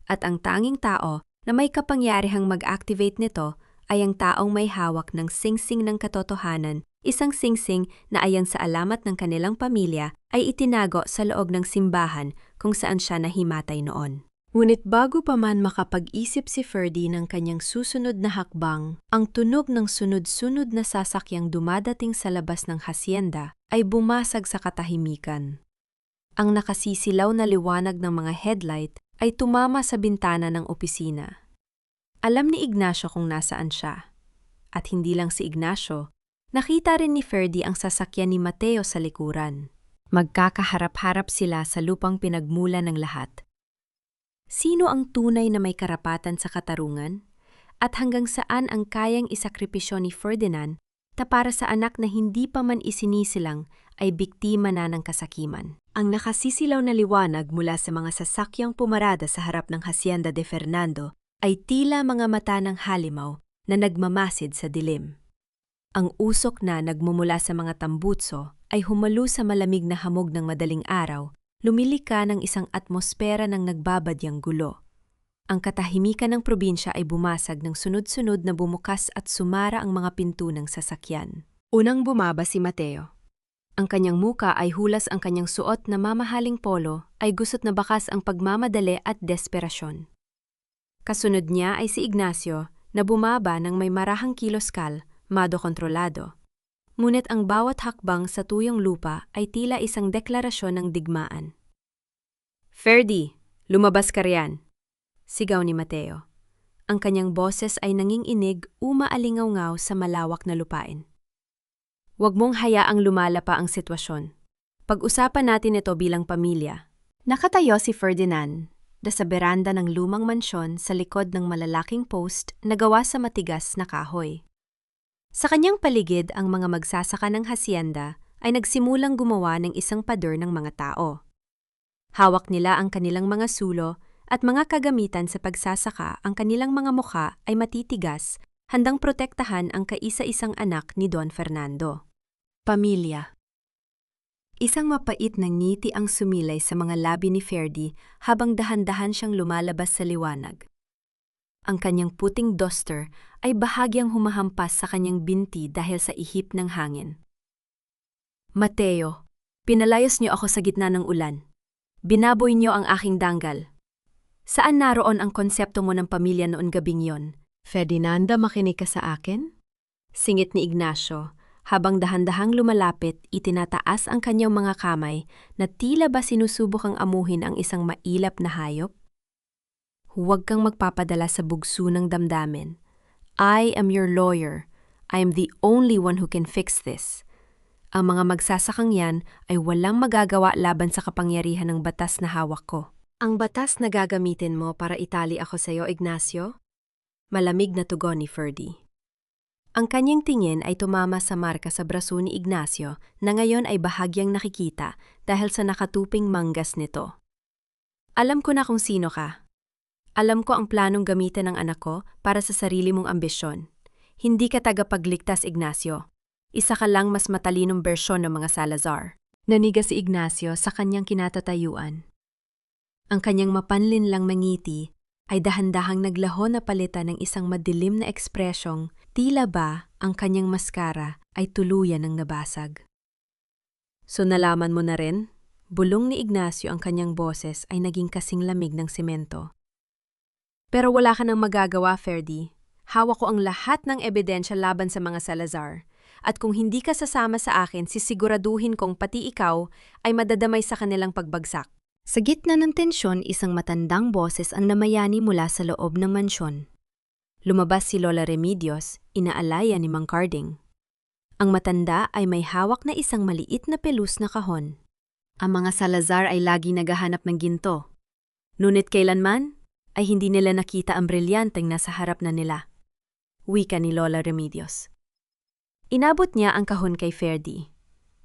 At ang tanging tao na may kapangyarihang mag-activate nito ay ang taong may hawak ng singsing ng katotohanan, isang singsing na ayon sa alamat ng kanilang pamilya ay itinago sa loob ng simbahan kung saan siya nahimatay noon. Ngunit bago pa man makapag-isip si Ferdy ng kanyang susunod na hakbang, ang tunog ng sunod-sunod na sasakyang dumadating sa labas ng hasyenda ay bumasag sa katahimikan. Ang nakasisilaw na liwanag ng mga headlight ay tumama sa bintana ng opisina. Alam ni Ignacio kung nasaan siya. At hindi lang si Ignacio, nakita rin ni Ferdy ang sasakyan ni Mateo sa likuran. Magkakaharap-harap sila sa lupang pinagmula ng lahat. Sino ang tunay na may karapatan sa katarungan? At hanggang saan ang kayang isakripisyo ni Ferdinand na para sa anak na hindi pa man isinisilang ay biktima na ng kasakiman? Ang nakasisilaw na liwanag mula sa mga sasakyang pumarada sa harap ng Hacienda de Fernando ay tila mga mata ng halimaw na nagmamasid sa dilim. Ang usok na nagmumula sa mga tambutso ay humalo sa malamig na hamog ng madaling araw, lumilika ng isang atmosfera ng nagbabadyang gulo. Ang katahimikan ng probinsya ay bumasag ng sunod-sunod na bumukas at sumara ang mga pinto ng sasakyan. Unang bumaba si Mateo. Ang kanyang muka ay hulas, ang kanyang suot na mamahaling polo ay gusot na bakas ang pagmamadali at desperasyon. Kasunod niya ay si Ignacio na bumaba ng may marahang kiloskal, mado-kontrolado. Ngunit ang bawat hakbang sa tuyong lupa ay tila isang deklarasyon ng digmaan. "Ferdy, lumabas ka riyan!" Sigaw ni Mateo. Ang kanyang boses ay nanginginig, umaalingaw-ngaw sa malawak na lupain. "Huwag mong hayaang lumala pa ang sitwasyon. Pag-usapan natin ito bilang pamilya." Nakatayo si Ferdinand sa beranda ng lumang mansyon sa likod ng malalaking post na gawa sa matigas na kahoy. Sa kanyang paligid, ang mga magsasaka ng hasyenda ay nagsimulang gumawa ng isang pader ng mga tao. Hawak nila ang kanilang mga sulo at mga kagamitan sa pagsasaka. Ang kanilang mga mukha ay matitigas, handang protektahan ang kaisa-isang anak ni Don Fernando. Pamilya. Isang mapait na ngiti ang sumilay sa mga labi ni Ferdy habang dahan-dahan siyang lumalabas sa liwanag. Ang kanyang puting duster ay bahagyang humahampas sa kanyang binti dahil sa ihip ng hangin. "Mateo, pinalayas niyo ako sa gitna ng ulan. Binaboy niyo ang aking danggal. Saan naroon ang konsepto mo ng pamilya noon gabing yon?" "Ferdinanda, makinig ka sa akin?" Singit ni Ignacio. Habang dahan-dahang lumalapit, itinataas ang kanyang mga kamay na tila ba sinusubukang amuhin ang isang mailap na hayop. "Huwag kang magpapadala sa bugso ng damdamin. I am your lawyer. I am the only one who can fix this. Ang mga magsasakang yan ay walang magagawa laban sa kapangyarihan ng batas na hawak ko." "Ang batas na gagamitin mo para itali ako sa iyo, Ignacio?" Malamig na tugon ni Ferdy. Ang kanyang tingin ay tumama sa marka sa braso ni Ignacio na ngayon ay bahagyang nakikita dahil sa nakatuping manggas nito. "Alam ko na kung sino ka. Alam ko ang planong gamitin ng anak ko para sa sarili mong ambisyon. Hindi ka tagapagligtas, Ignacio. Isa ka lang mas matalinong bersyon ng mga Salazar." Naniga si Ignacio sa kanyang kinatatayuan. Ang kanyang mapanlinlang mangiti ay dahan-dahang naglaho na palitan ng isang madilim na ekspresyong tila ba ang kanyang maskara ay tuluyan ng nabasag. So nalaman mo na rin? Bulong ni Ignacio ang kanyang boses ay naging kasing lamig ng semento. Pero wala ka nang magagawa, Ferdy. Hawak ko ang lahat ng ebidensya laban sa mga Salazar. At kung hindi ka sasama sa akin, sisiguraduhin kong pati ikaw ay madadamay sa kanilang pagbagsak. Sa gitna ng tensyon, isang matandang boses ang namayani mula sa loob ng mansyon. Lumabas si Lola Remedios, inaalaya ni Mang Carding. Ang matanda ay may hawak na isang maliit na pelus na kahon. Ang mga Salazar ay lagi naghahanap ng ginto. Ngunit kailanman ay hindi nila nakita ang brilyanteng nasa harap na nila. Wika ni Lola Remedios. Inabot niya ang kahon kay Ferdy.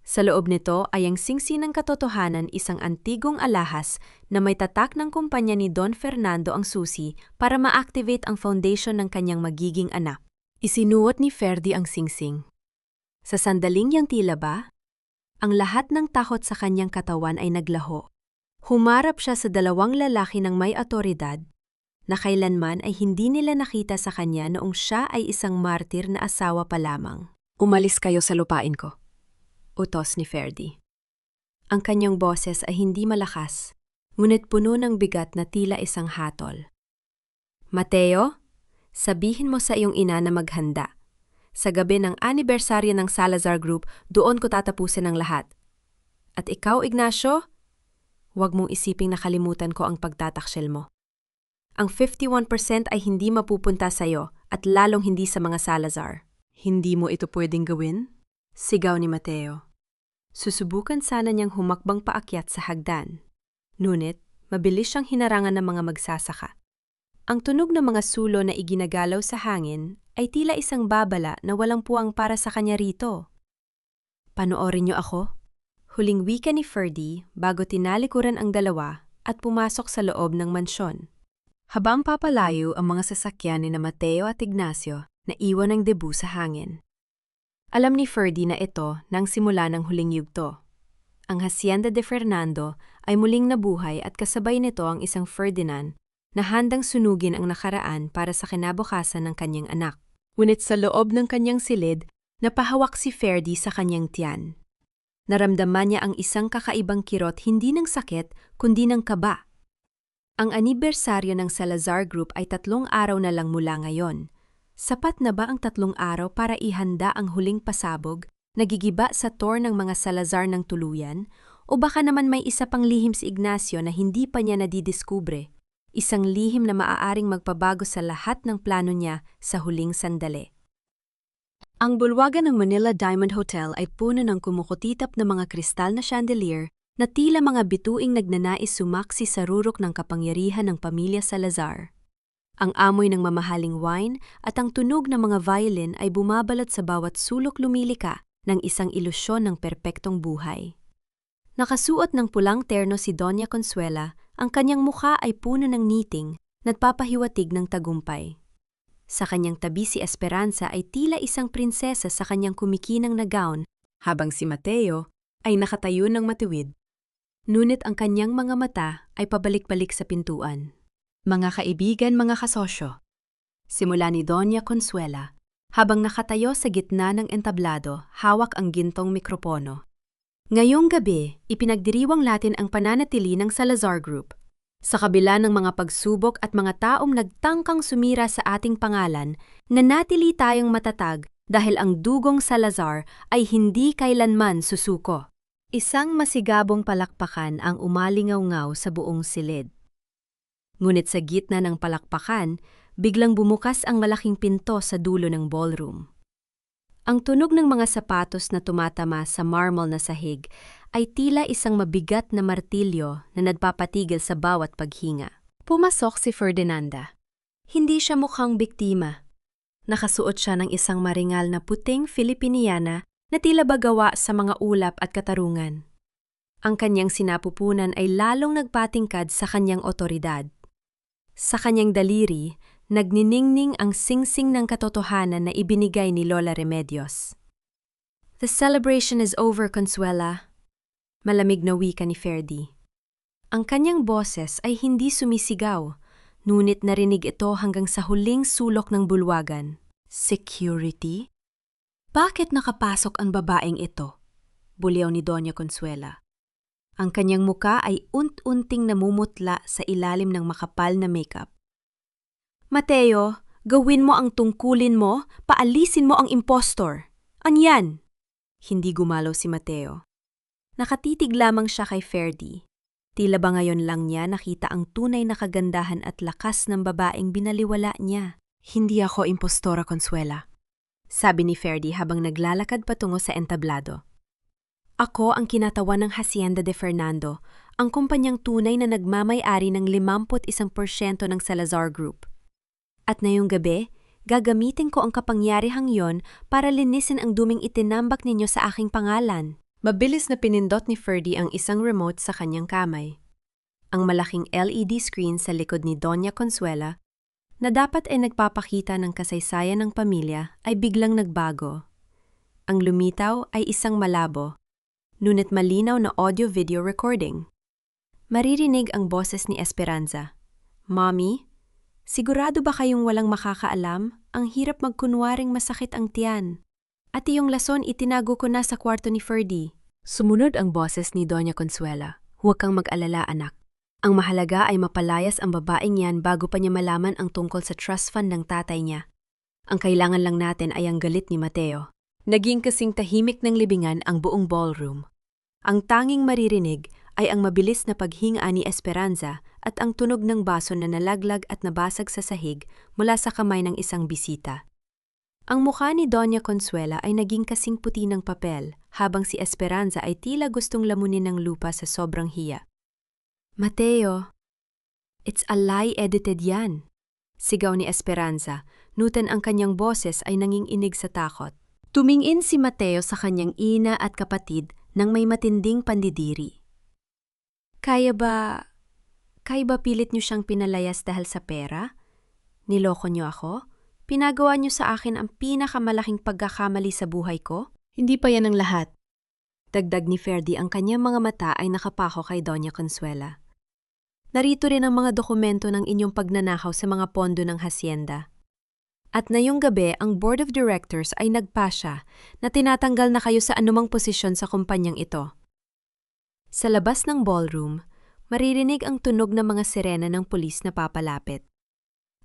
Sa loob nito ay ang singsi ng katotohanan, isang antigong alahas na may tatak ng kumpanya ni Don Fernando ang susi para ma-activate ang foundation ng kanyang magiging anak. Isinuot ni Ferdy ang singsing. Sa sandaling yang tila ba, ang lahat ng takot sa kanyang katawan ay naglaho. Humarap siya sa dalawang lalaki ng may otoridad na kailanman ay hindi nila nakita sa kanya noong siya ay isang martir na asawa pa lamang. Umalis kayo sa lupain ko, utos ni Ferdy. Ang kanyang boses ay hindi malakas, ngunit puno ng bigat na tila isang hatol. Mateo, sabihin mo sa iyong ina na maghanda. Sa gabi ng anibersaryo ng Salazar Group, doon ko tatapusin ang lahat. At ikaw, Ignacio, huwag mong isiping nakalimutan ko ang pagtataksil mo. Ang 51% ay hindi mapupunta sa iyo at lalong hindi sa mga Salazar. Hindi mo ito pwedeng gawin? Sigaw ni Mateo. Susubukan sana niyang humakbang paakyat sa hagdan. Ngunit, mabilis siyang hinarangan ng mga magsasaka. Ang tunog ng mga sulo na iginagalaw sa hangin ay tila isang babala na walang puwang para sa kanya rito. Panoorin niyo ako? Huling wika ni Ferdy bago tinalikuran ang dalawa at pumasok sa loob ng mansyon. Habang papalayo ang mga sasakyan ni Mateo at Ignacio, naiwan ang debu sa hangin. Alam ni Ferdy na ito nang simula ng huling yugto. Ang Hacienda de Fernando ay muling nabuhay at kasabay nito ang isang Ferdinand na handang sunugin ang nakaraan para sa kinabukasan ng kanyang anak. Ngunit sa loob ng kanyang silid, napahawak si Ferdy sa kanyang tiyan. Naramdaman niya ang isang kakaibang kirot hindi ng sakit kundi ng kaba. Ang anibersaryo ng Salazar Group ay 3 araw na lang mula ngayon. Sapat na ba ang 3 araw para ihanda ang huling pasabog, nagigiba sa tour ng mga Salazar ng tuluyan? O baka naman may isa pang lihim si Ignacio na hindi pa niya nadidiskubre? Isang lihim na maaaring magpabago sa lahat ng plano niya sa huling sandali. Ang bulwagan ng Manila Diamond Hotel ay puno ng kumukutitap na mga kristal na chandelier na tila mga bituing nagnanais sumaksi sa rurok ng kapangyarihan ng pamilya Salazar. Ang amoy ng mamahaling wine at ang tunog ng mga violin ay bumabalot sa bawat sulok lumilika ng isang ilusyon ng perpektong buhay. Nakasuot ng pulang terno si Doña Consuela, ang kanyang mukha ay puno ng ngiting, nagpapahiwatig ng tagumpay. Sa kanyang tabi si Esperanza ay tila isang prinsesa sa kanyang kumikinang na gown, habang si Mateo ay nakatayo ng matuwid. Ngunit ang kanyang mga mata ay pabalik-balik sa pintuan. Mga kaibigan, mga kasosyo, simula ni Doña Consuela, habang nakatayo sa gitna ng entablado, hawak ang gintong mikropono. Ngayong gabi, ipinagdiriwang natin ang pananatili ng Salazar Group. Sa kabila ng mga pagsubok at mga taong nagtangkang sumira sa ating pangalan, nanatili tayong matatag dahil ang dugong Salazar ay hindi kailanman susuko. Isang masigabong palakpakan ang umalingaw-ngaw sa buong silid. Ngunit sa gitna ng palakpakan, biglang bumukas ang malaking pinto sa dulo ng ballroom. Ang tunog ng mga sapatos na tumatama sa marble na sahig ay tila isang mabigat na martilyo na nagpapatigil sa bawat paghinga. Pumasok si Ferdinanda. Hindi siya mukhang biktima. Nakasuot siya ng isang maringal na puting Filipiniana na tila ba gawa sa mga ulap at katarungan. Ang kanyang sinapupunan ay lalong nagpatingkad sa kanyang otoridad. Sa kanyang daliri, nagniningning ang singsing ng katotohanan na ibinigay ni Lola Remedios. The celebration is over, Consuela. Malamig na wika ni Ferdy. Ang kanyang boses ay hindi sumisigaw, ngunit narinig ito hanggang sa huling sulok ng bulwagan. Security? Bakit nakapasok ang babaeng ito? Bulyaw ni Doña Consuela. Ang kanyang muka ay unt-unting namumutla sa ilalim ng makapal na makeup. Mateo, gawin mo ang tungkulin mo, paalisin mo ang impostor. Anyan! Hindi gumalaw si Mateo. Nakatitig lamang siya kay Ferdy. Tila ba ngayon lang niya nakita ang tunay na kagandahan at lakas ng babaeng binaliwala niya. Hindi ako impostora, Consuela, sabi ni Ferdy habang naglalakad patungo sa entablado. Ako ang kinatawan ng Hacienda de Fernando, ang kumpanyang tunay na nagmamay-ari ng 51% ng Salazar Group. At ngayong gabi, gagamitin ko ang kapangyarihang yon para linisin ang duming itinambak ninyo sa aking pangalan. Mabilis na pinindot ni Ferdy ang isang remote sa kanyang kamay. Ang malaking LED screen sa likod ni Doña Consuela, na dapat ay nagpapakita ng kasaysayan ng pamilya, ay biglang nagbago. Ang lumitaw ay isang malabo, ngunit malinaw na audio-video recording. Maririnig ang boses ni Esperanza. Mommy, sigurado ba kayong walang makakaalam? Ang hirap magkunwaring masakit ang tiyan. At iyong lason itinago ko na sa kwarto ni Ferdy. Sumunod ang boses ni Doña Consuela. Huwag kang mag-alala, anak. Ang mahalaga ay mapalayas ang babaeng yan bago pa niya malaman ang tungkol sa trust fund ng tatay niya. Ang kailangan lang natin ay ang galit ni Mateo. Naging kasing tahimik ng libingan ang buong ballroom. Ang tanging maririnig ay ang mabilis na paghinga ni Esperanza at ang tunog ng baso na nalaglag at nabasag sa sahig mula sa kamay ng isang bisita. Ang mukha ni Doña Consuela ay naging kasing puti ng papel, habang si Esperanza ay tila gustong lamunin ng lupa sa sobrang hiya. Mateo, it's a lie edited yan. Sigaw ni Esperanza, nutan ang kanyang boses ay nanginginig sa takot. Tumingin si Mateo sa kanyang ina at kapatid nang may matinding pandidiri. Kaya ba pilit niyo siyang pinalayas dahil sa pera? Niloko niyo ako? Pinagawa niyo sa akin ang pinakamalaking pagkakamali sa buhay ko? Hindi pa yan ang lahat. Dagdag ni Ferdy, ang kanyang mga mata ay nakapako kay Doña Consuela. Narito rin ang mga dokumento ng inyong pagnanakaw sa mga pondo ng hacienda. At ngayong gabi, ang Board of Directors ay nagpasya na tinatanggal na kayo sa anumang posisyon sa kumpanyang ito. Sa labas ng ballroom, maririnig ang tunog ng mga sirena ng pulis na papalapit.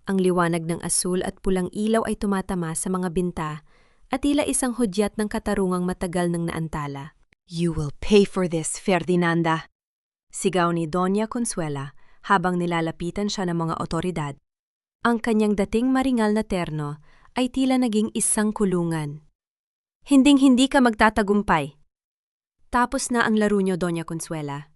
Ang liwanag ng asul at pulang ilaw ay tumatama sa mga binta at tila isang hudyat ng katarungang matagal ng naantala. You will pay for this, Ferdinanda! Sigaw ni Doña Consuela habang nilalapitan siya ng mga otoridad. Ang kanyang dating maringal na terno ay tila naging isang kulungan. Hinding-hindi ka magtatagumpay. Tapos na ang laro niyo, Doña Consuela.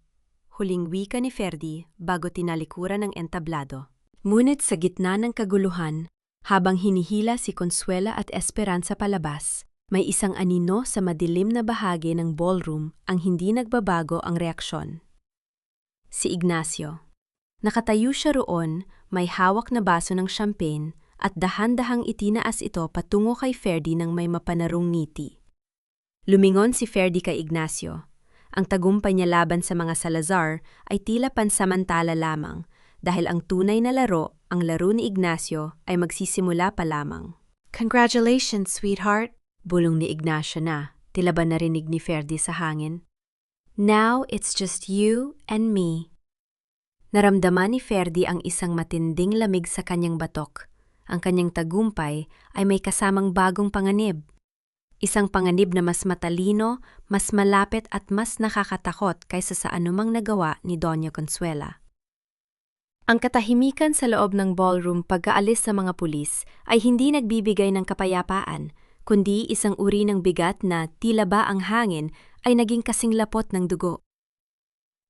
Huling wika ni Ferdy bago tinalikuran ng entablado. Ngunit sa gitna ng kaguluhan, habang hinihila si Consuela at Esperanza palabas, may isang anino sa madilim na bahagi ng ballroom ang hindi nagbabago ang reaksyon. Si Ignacio. Nakatayo siya roon, may hawak na baso ng champagne at dahan-dahang itinaas ito patungo kay Ferdy ng may mapanarong ngiti. Lumingon si Ferdy kay Ignacio. Ang tagumpay niya laban sa mga Salazar ay tila pansamantala lamang dahil ang tunay na laro, ang laro ni Ignacio, ay magsisimula pa lamang. Congratulations, sweetheart! Bulong ni Ignacio na, tila ba narinig ni Ferdy sa hangin. Now it's just you and me. Naramdaman ni Ferdy ang isang matinding lamig sa kanyang batok. Ang kanyang tagumpay ay may kasamang bagong panganib. Isang panganib na mas matalino, mas malapit at mas nakakatakot kaysa sa anumang nagawa ni Doña Consuela. Ang katahimikan sa loob ng ballroom pagkaalis sa mga pulis ay hindi nagbibigay ng kapayapaan, kundi isang uri ng bigat na tila ba ang hangin ay naging kasing lapot ng dugo.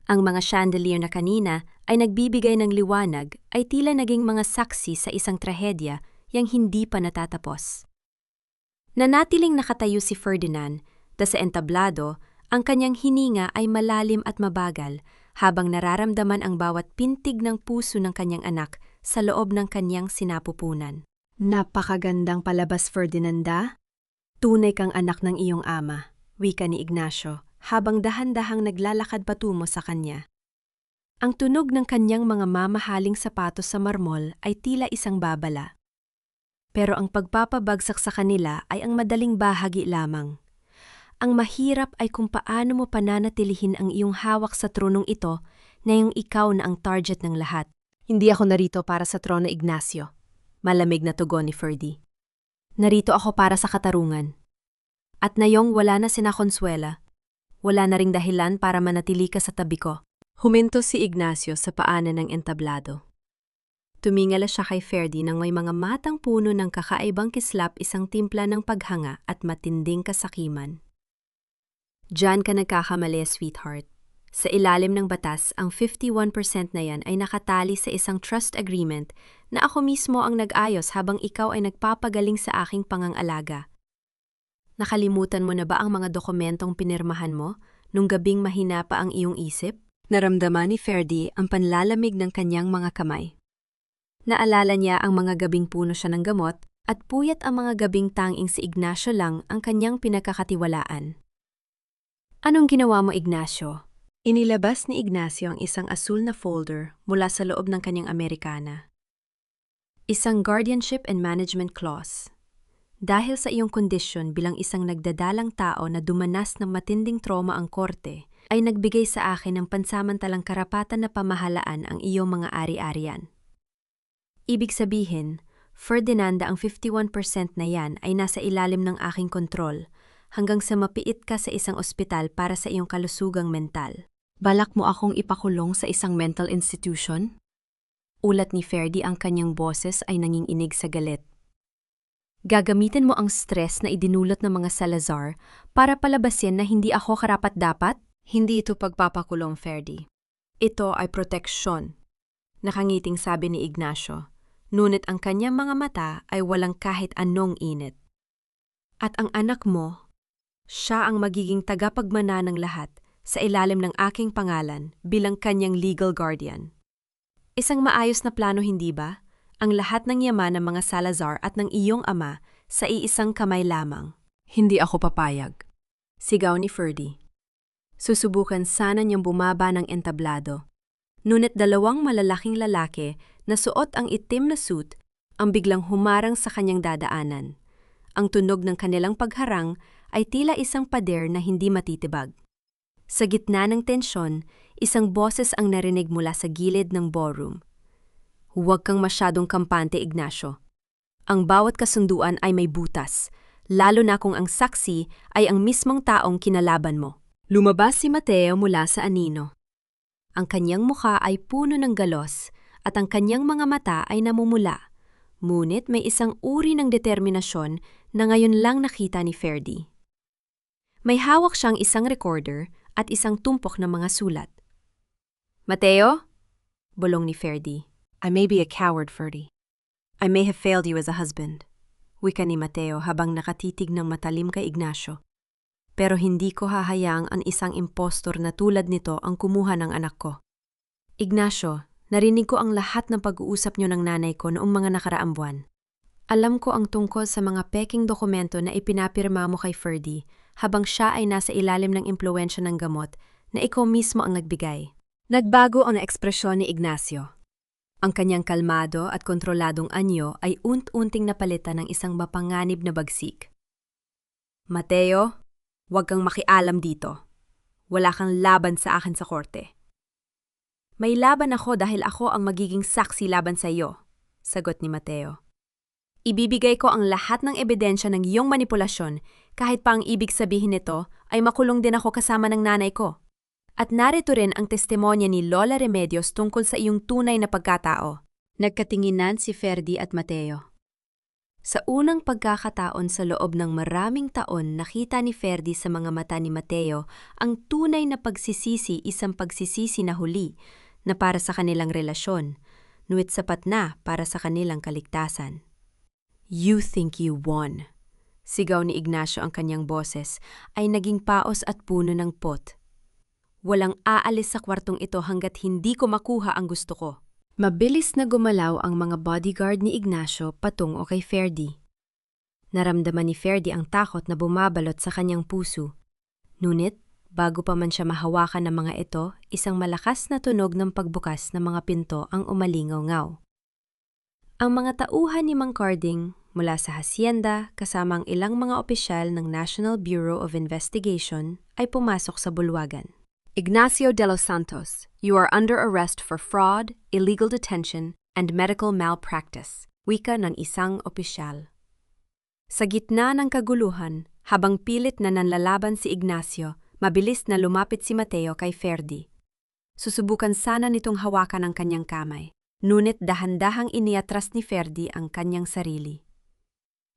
Ang mga chandelier na kanina ay nagbibigay ng liwanag ay tila naging mga saksi sa isang trahedya yang hindi pa natatapos. Nanatiling nakatayo si Ferdinand, sa entablado, ang kanyang hininga ay malalim at mabagal habang nararamdaman ang bawat pintig ng puso ng kanyang anak sa loob ng kanyang sinapupunan. Napakagandang palabas, Ferdinanda. Tunay kang anak ng iyong ama, wika ni Ignacio, habang dahan-dahang naglalakad patungo sa kanya. Ang tunog ng kanyang mga mamahaling sapatos sa marmol ay tila isang babala. Pero ang pagpapabagsak sa kanila ay ang madaling bahagi lamang. Ang mahirap ay kung paano mo pananatilihin ang iyong hawak sa tronong ito na yung ikaw na ang target ng lahat. Hindi ako narito para sa trono, Ignacio. Malamig na tugon ni Ferdy. Narito ako para sa katarungan. At ngayong wala na sina Consuela, wala na ring dahilan para manatili ka sa tabi ko. Huminto si Ignacio sa paanan ng entablado. Tumingala siya kay Ferdy nang may mga matang puno ng kakaibang kislap, isang timpla ng paghanga at matinding kasakiman. Diyan ka nagkakamali, sweetheart. Sa ilalim ng batas, ang 51% na yan ay nakatali sa isang trust agreement na ako mismo ang nag-ayos habang ikaw ay nagpapagaling sa aking pangangalaga. Nakalimutan mo na ba ang mga dokumentong pinirmahan mo nung gabing mahina pa ang iyong isip? Naramdaman ni Ferdy ang panlalamig ng kanyang mga kamay. Naalala niya ang mga gabing puno siya ng gamot at puyat ang mga gabing tanging si Ignacio lang ang kanyang pinakakatiwalaan. Anong ginawa mo, Ignacio? Inilabas ni Ignacio ang isang asul na folder mula sa loob ng kanyang Amerikana. Isang guardianship and management clause. Dahil sa iyong kondisyon bilang isang nagdadalang tao na dumanas ng matinding trauma ang korte, ay nagbigay sa akin ng pansamantalang karapatan na pamahalaan ang iyong mga ari-arian. Ibig sabihin, Ferdinanda, ang 51% na yan ay nasa ilalim ng aking kontrol hanggang sa mapiit ka sa isang ospital para sa iyong kalusugang mental. Balak mo akong ipakulong sa isang mental institution? Ulat ni Ferdy, ang kanyang boses ay nanginginig sa galit. Gagamitin mo ang stress na idinulot ng mga Salazar para palabasin na hindi ako karapat-dapat? Hindi ito pagpapakulong, Ferdy. Ito ay proteksyon. Nakangiting sabi ni Ignacio. Ngunit ang kanyang mga mata ay walang kahit anong init. At ang anak mo, siya ang magiging tagapagmana ng lahat sa ilalim ng aking pangalan bilang kanyang legal guardian. Isang maayos na plano, hindi ba? Ang lahat ng yaman ng mga Salazar at ng iyong ama sa iisang kamay lamang. Hindi ako papayag. Sigaw ni Ferdy. Susubukan sana niyang bumaba ng entablado. Ngunit dalawang malalaking lalaki na suot ang itim na suit ang biglang humarang sa kanyang dadaanan. Ang tunog ng kanilang pagharang ay tila isang pader na hindi matitibag. Sa gitna ng tensyon, isang boses ang narinig mula sa gilid ng ballroom. Huwag kang masyadong kampante, Ignacio. Ang bawat kasunduan ay may butas, lalo na kung ang saksi ay ang mismong taong kinalaban mo. Lumabas si Mateo mula sa anino. Ang kanyang mukha ay puno ng galos at ang kanyang mga mata ay namumula. Ngunit may isang uri ng determinasyon na ngayon lang nakita ni Ferdy. May hawak siyang isang recorder at isang tumpok ng mga sulat. Mateo? Bulong ni Ferdy. I may be a coward, Ferdy. I may have failed you as a husband. Wika ni Mateo habang nakatitig ng matalim kay Ignacio. Pero hindi ko hahayaang ang isang impostor na tulad nito ang kumuha ng anak ko. Ignacio, narinig ko ang lahat ng pag-uusap niyo ng nanay ko noong mga nakaraang buwan. Alam ko ang tungkol sa mga peking dokumento na ipinapirma mo kay Ferdy habang siya ay nasa ilalim ng impluwensya ng gamot na ikaw mismo ang nagbigay. Nagbago ang ekspresyon ni Ignacio. Ang kanyang kalmado at kontroladong anyo ay unt-unting napalitan ng isang mapanganib na bagsik. Mateo, huwag kang makialam dito. Wala kang laban sa akin sa korte. May laban ako dahil ako ang magiging saksi laban sa iyo, sagot ni Mateo. Ibibigay ko ang lahat ng ebidensya ng iyong manipulasyon kahit pa ang ibig sabihin nito ay makulong din ako kasama ng nanay ko. At narito rin ang testimonya ni Lola Remedios tungkol sa iyong tunay na pagkatao. Nagkatinginan si Ferdy at Mateo. Sa unang pagkakataon sa loob ng maraming taon, nakita ni Ferdy sa mga mata ni Mateo ang tunay na pagsisisi, isang pagsisisi na huli na para sa kanilang relasyon, ngunit sapat na para sa kanilang kaligtasan. You think you won. Sigaw ni Ignacio, ang kanyang boses ay naging paos at puno ng pot. Walang aalis sa kwartong ito hanggat hindi ko makuha ang gusto ko. Mabilis na gumalaw ang mga bodyguard ni Ignacio patungo kay Ferdy. Naramdaman ni Ferdy ang takot na bumabalot sa kanyang puso. Ngunit, bago pa man siya mahawakan ng mga ito, isang malakas na tunog ng pagbukas ng mga pinto ang umalingaw-ngaw. Ang mga tauhan ni Mang Carding mula sa hacienda kasama ang ilang mga opisyal ng National Bureau of Investigation ay pumasok sa bulwagan. Ignacio de los Santos, you are under arrest for fraud, illegal detention, and medical malpractice, wika ng isang opisyal. Sa gitna ng kaguluhan, habang pilit na nanlalaban si Ignacio, mabilis na lumapit si Mateo kay Ferdy. Susubukan sana nitong hawakan ang kanyang kamay, ngunit dahan-dahang iniatras ni Ferdy ang kanyang sarili.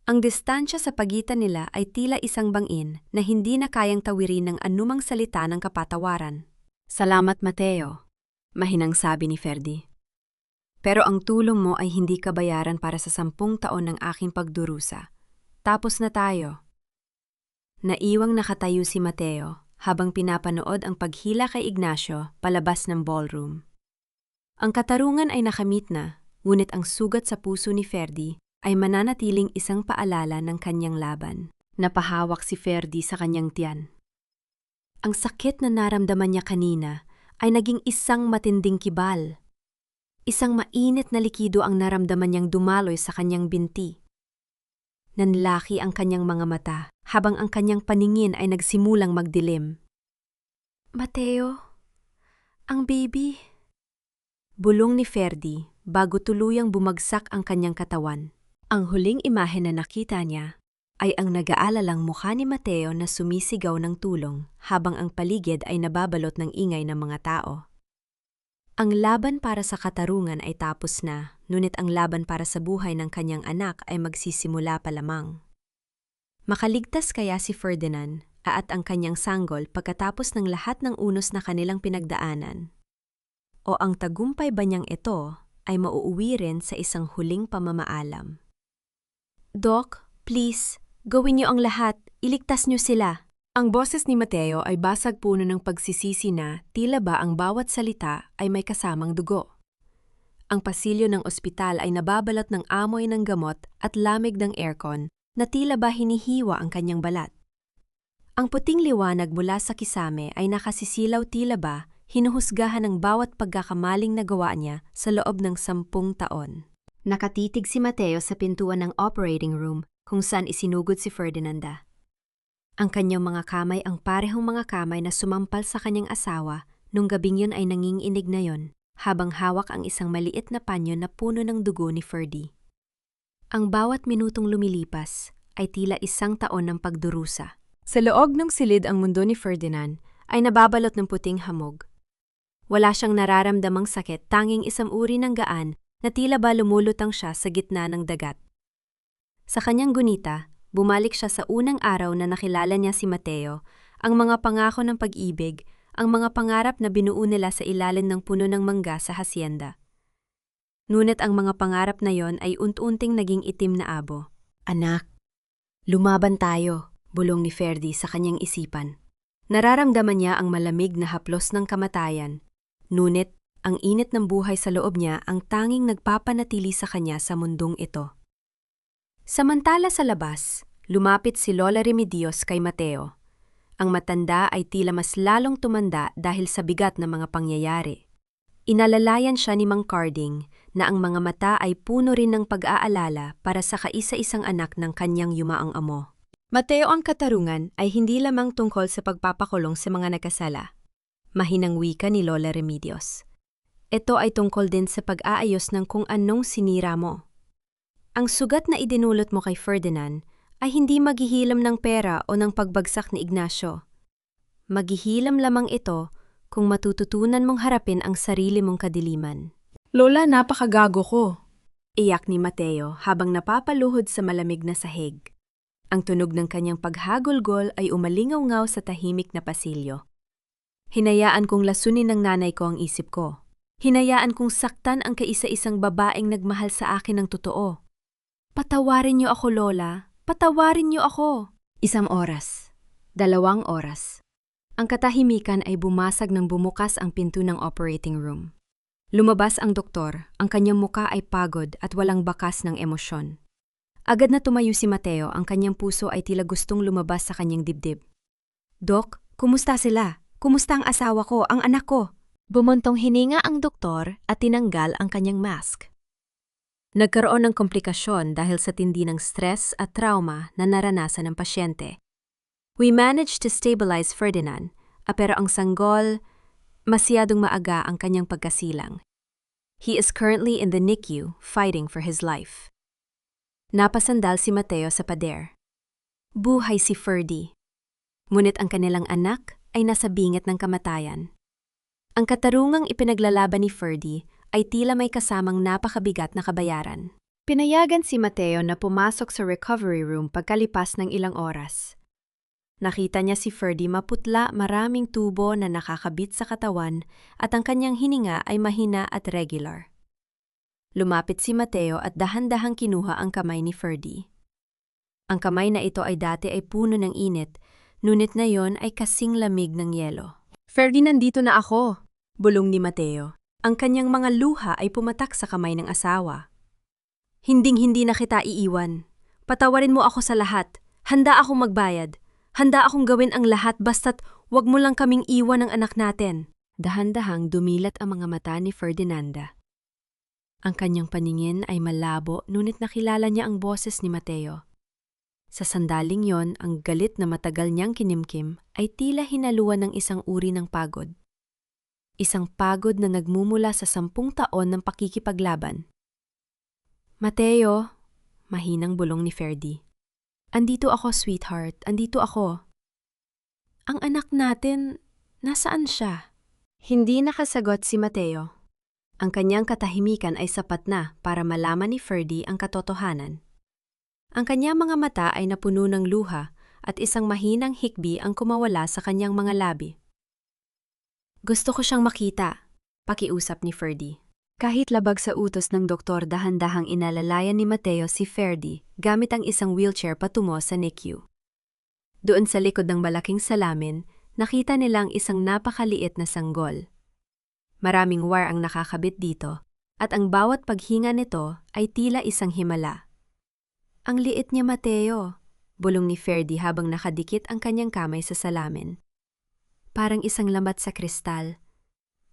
Ang distansya sa pagitan nila ay tila isang bangin na hindi na kayang tawirin ng anumang salita ng kapatawaran. Salamat, Mateo, mahinang sabi ni Ferdy. Pero ang tulong mo ay hindi kabayaran para sa 10 taon ng aking pagdurusa. Tapos na tayo. Naiwang nakatayo si Mateo habang pinapanood ang paghila kay Ignacio palabas ng ballroom. Ang katarungan ay nakamit na, ngunit ang sugat sa puso ni Ferdy ay mananatiling isang paalala ng kanyang laban. Napahawak si Ferdy sa kanyang tiyan. Ang sakit na naramdaman niya kanina ay naging isang matinding kibal. Isang mainit na likido ang naramdaman niyang dumaloy sa kanyang binti. Nanlaki ang kanyang mga mata habang ang kanyang paningin ay nagsimulang magdilim. Mateo, ang baby. Bulong ni Ferdy bago tuluyang bumagsak ang kanyang katawan. Ang huling imahe na nakita niya ay ang nag-aalalang mukha ni Mateo na sumisigaw ng tulong habang ang paligid ay nababalot ng ingay ng mga tao. Ang laban para sa katarungan ay tapos na, ngunit ang laban para sa buhay ng kanyang anak ay magsisimula pa lamang. Makaligtas kaya si Ferdinand at ang kanyang sanggol pagkatapos ng lahat ng unos na kanilang pinagdaanan? O ang tagumpay ba niyang ito ay mauuwi rin sa isang huling pamamaalam? Doc, please, gawin niyo ang lahat, iligtas niyo sila. Ang boses ni Mateo ay basag puno ng pagsisisi na tila ba ang bawat salita ay may kasamang dugo. Ang pasilyo ng ospital ay nababalot ng amoy ng gamot at lamig ng aircon na tila ba hinihiwa ang kanyang balat. Ang puting liwanag mula sa kisame ay nakasisilaw tila ba hinuhusgahan ang bawat pagkakamaling nagawa niya sa loob ng 10 taon. Nakatitig si Mateo sa pintuan ng operating room kung saan isinugod si Ferdinanda. Ang kanyang mga kamay ang parehong mga kamay na sumampal sa kanyang asawa nung gabing yun ay nanginginig na yon habang hawak ang isang maliit na panyo na puno ng dugo ni Ferdy. Ang bawat minutong lumilipas ay tila 1 taon ng pagdurusa. Sa loob ng silid ang mundo ni Ferdinand ay nababalot ng puting hamog. Wala siyang nararamdamang sakit, tanging isang uri ng gaan na tila ba lumulutang siya sa gitna ng dagat. Sa kanyang gunita, bumalik siya sa unang araw na nakilala niya si Mateo, ang mga pangako ng pag-ibig, ang mga pangarap na binuo nila sa ilalim ng puno ng mangga sa hacienda. Ngunit ang mga pangarap na yon ay unti-unting naging itim na abo. Anak, lumaban tayo, bulong ni Ferdy sa kanyang isipan. Nararamdaman niya ang malamig na haplos ng kamatayan, ngunit ang init ng buhay sa loob niya ang tanging nagpapanatili sa kanya sa mundong ito. Samantala sa labas, lumapit si Lola Remedios kay Mateo. Ang matanda ay tila mas lalong tumanda dahil sa bigat ng mga pangyayari. Inalalayan siya ni Mang Carding na ang mga mata ay puno rin ng pag-aalala para sa kaisa-isang anak ng kanyang yumaang amo. Mateo, ang katarungan ay hindi lamang tungkol sa pagpapakulong sa mga nagkasala. Mahinang wika ni Lola Remedios. Ito ay tungkol din sa pag-aayos ng kung anong sinira mo. Ang sugat na idinulot mo kay Ferdinand ay hindi maghihilam ng pera o ng pagbagsak ni Ignacio. Maghihilam lamang ito kung matututunan mong harapin ang sarili mong kadiliman. Lola, napakagago ko. Iyak ni Mateo habang napapaluhod sa malamig na sahig. Ang tunog ng kanyang paghagulgol ay umalingaw-ngaw sa tahimik na pasilyo. Hinayaan kong lasunin ng nanay ko ang isip ko. Hinayaan kong saktan ang kaisa-isang babaeng nagmahal sa akin ng totoo. Patawarin niyo ako, Lola. Patawarin niyo ako. 1 oras. 2 oras. Ang katahimikan ay bumasag nang bumukas ang pinto ng operating room. Lumabas ang doktor, ang kanyang muka ay pagod at walang bakas ng emosyon. Agad na tumayo si Mateo, ang kanyang puso ay tila gustong lumabas sa kanyang dibdib. Dok, kumusta sila? Kumusta ang asawa ko, ang anak ko? Bumuntong hininga ang doktor at tinanggal ang kanyang mask. Nagkaroon ng komplikasyon dahil sa tindi ng stress at trauma na naranasan ng pasyente. We managed to stabilize Ferdinand, pero ang sanggol, masyadong maaga ang kanyang pagkasilang. He is currently in the NICU fighting for his life. Napasandal si Mateo sa pader. Buhay si Ferdy. Ngunit ang kanilang anak ay nasa bingit ng kamatayan. Ang katarungang ipinaglalaban ni Ferdy ay tila may kasamang napakabigat na kabayaran. Pinayagan si Mateo na pumasok sa recovery room pagkalipas ng ilang oras. Nakita niya si Ferdy maputla, maraming tubo na nakakabit sa katawan at ang kanyang hininga ay mahina at regular. Lumapit si Mateo at dahan-dahang kinuha ang kamay ni Ferdy. Ang kamay na ito ay dati ay puno ng init, ngunit ngayon ay kasing lamig ng yelo. Ferdy, nandito na ako. Bulong ni Mateo. Ang kanyang mga luha ay pumatak sa kamay ng asawa. Hinding-hindi na kita iiwan. Patawarin mo ako sa lahat. Handa akong magbayad. Handa akong gawin ang lahat basta't wag mo lang kaming iwan ng anak natin. Dahan-dahang dumilat ang mga mata ni Ferdinanda. Ang kanyang paningin ay malabo, ngunit nakilala niya ang boses ni Mateo. Sa sandaling yon, ang galit na matagal niyang kinimkim ay tila hinaluan ng isang uri ng pagod. Isang pagod na nagmumula sa 10 taon ng pakikipaglaban. Mateo, mahinang bulong ni Ferdy. Andito ako, sweetheart. Andito ako. Ang anak natin, nasaan siya? Hindi nakasagot si Mateo. Ang kanyang katahimikan ay sapat na para malaman ni Ferdy ang katotohanan. Ang kanyang mga mata ay napuno ng luha at isang mahinang hikbi ang kumawala sa kanyang mga labi. Gusto ko siyang makita, pakiusap ni Ferdy. Kahit labag sa utos ng doktor, dahan-dahang inalalayan ni Mateo si Ferdy gamit ang isang wheelchair patungo sa NICU. Doon sa likod ng malaking salamin, nakita nilang isang napakaliit na sanggol. Maraming wire ang nakakabit dito at ang bawat paghinga nito ay tila isang himala. Ang liit niya, Mateo, bulong ni Ferdy habang nakadikit ang kanyang kamay sa salamin. Parang isang lambat sa kristal.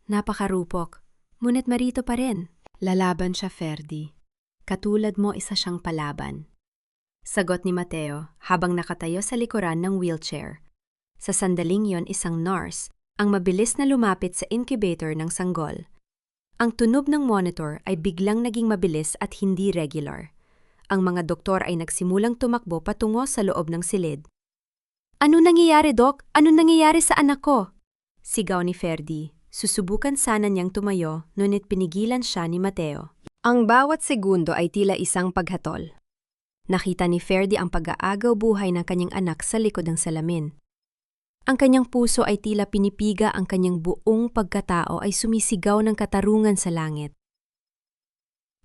Napakarupok, ngunit marito pa rin. Lalaban siya, Ferdy. Katulad mo, isa siyang palaban. Sagot ni Mateo habang nakatayo sa likuran ng wheelchair. Sa sandaling yon, isang nurse ang mabilis na lumapit sa incubator ng sanggol. Ang tunog ng monitor ay biglang naging mabilis at hindi regular. Ang mga doktor ay nagsimulang tumakbo patungo sa loob ng silid. Ano nangyayari, Doc? Ano nangyayari sa anak ko? Sigaw ni Ferdy. Susubukan sana niyang tumayo, ngunit pinigilan siya ni Mateo. Ang bawat segundo ay tila isang paghatol. Nakita ni Ferdy ang pag-aagaw buhay ng kanyang anak sa likod ng salamin. Ang kanyang puso ay tila pinipiga, ang kanyang buong pagkatao ay sumisigaw ng katarungan sa langit.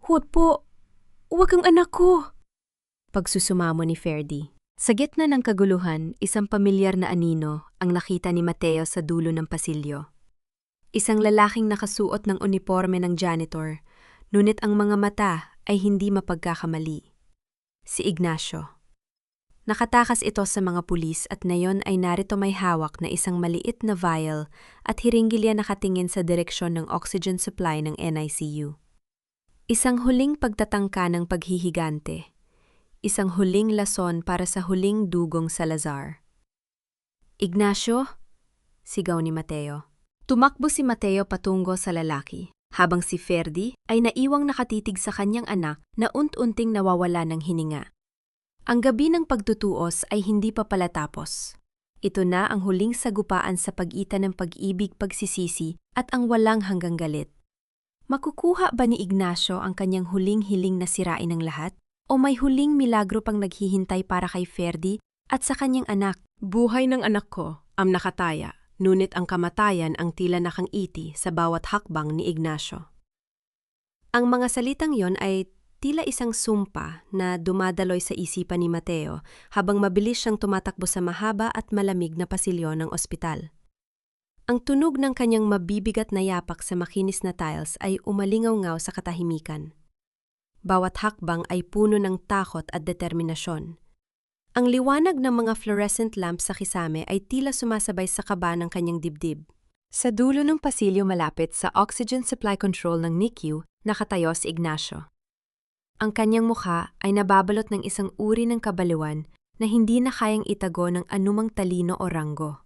Huwag po! Huwag ang anak ko! Pagsusumamo ni Ferdy. Sa gitna ng kaguluhan, isang pamilyar na anino ang nakita ni Mateo sa dulo ng pasilyo. Isang lalaking nakasuot ng uniforme ng janitor, ngunit ang mga mata ay hindi mapagkakamali. Si Ignacio. Nakatakas ito sa mga pulis at ngayon ay narito may hawak na isang maliit na vial at hiringgilya nakatingin sa direksyon ng oxygen supply ng NICU. Isang huling pagtatangka ng paghihigante. Isang huling lason para sa huling dugong Salazar. Ignacio? Sigaw ni Mateo. Tumakbo si Mateo patungo sa lalaki, habang si Ferdy ay naiwang nakatitig sa kanyang anak na unt-unting nawawala ng hininga. Ang gabi ng pagtutuos ay hindi pa pala tapos. Ito na ang huling sagupaan sa pagitan ng pag-ibig, pagsisisi at ang walang hanggang galit. Makukuha ba ni Ignacio ang kanyang huling hiling na sirain ng lahat? O may huling milagro pang naghihintay para kay Ferdy at sa kanyang anak? Buhay ng anak ko ang nakataya, ngunit ang kamatayan ang tila nakangiti sa bawat hakbang ni Ignacio. Ang mga salitang yon ay tila isang sumpa na dumadaloy sa isipan ni Mateo habang mabilis siyang tumatakbo sa mahaba at malamig na pasilyo ng ospital. Ang tunog ng kanyang mabibigat na yapak sa makinis na tiles ay umalingaw-ngaw sa katahimikan. Bawat hakbang ay puno ng takot at determinasyon. Ang liwanag ng mga fluorescent lamps sa kisame ay tila sumasabay sa kaba ng kanyang dibdib. Sa dulo ng pasilyo malapit sa oxygen supply control ng NICU, nakatayo si Ignacio. Ang kanyang mukha ay nababalot ng isang uri ng kabaliwan na hindi na kayang itago ng anumang talino o ranggo.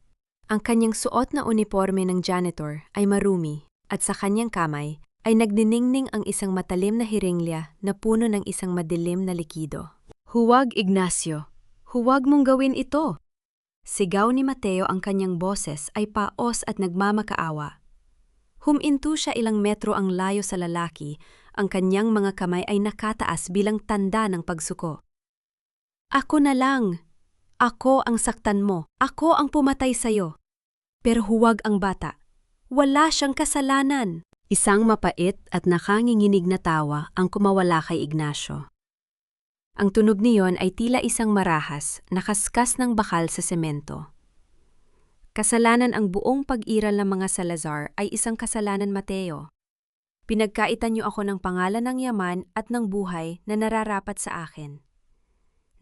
Ang kanyang suot na uniforme ng janitor ay marumi at sa kanyang kamay ay nagniningning ang isang matalim na hiringya na puno ng isang madilim na likido. "Huwag, Ignacio! Huwag mong gawin ito!" Sigaw ni Mateo, ang kanyang boses ay paos at nagmamakaawa. Huminto siya ilang metro ang layo sa lalaki, ang kanyang mga kamay ay nakataas bilang tanda ng pagsuko. "Ako na lang! Ako ang saktan mo! Ako ang pumatay sa'yo! Pero huwag ang bata! Wala siyang kasalanan!" Isang mapait at nakanginginig na tawa ang kumawala kay Ignacio. Ang tunog niyon ay tila isang marahas na kaskas ng bakal sa semento. Kasalanan ang buong pag-iral ng mga Salazar ay isang kasalanan, Mateo. Pinagkaitan niyo ako ng pangalan ng yaman at ng buhay na nararapat sa akin.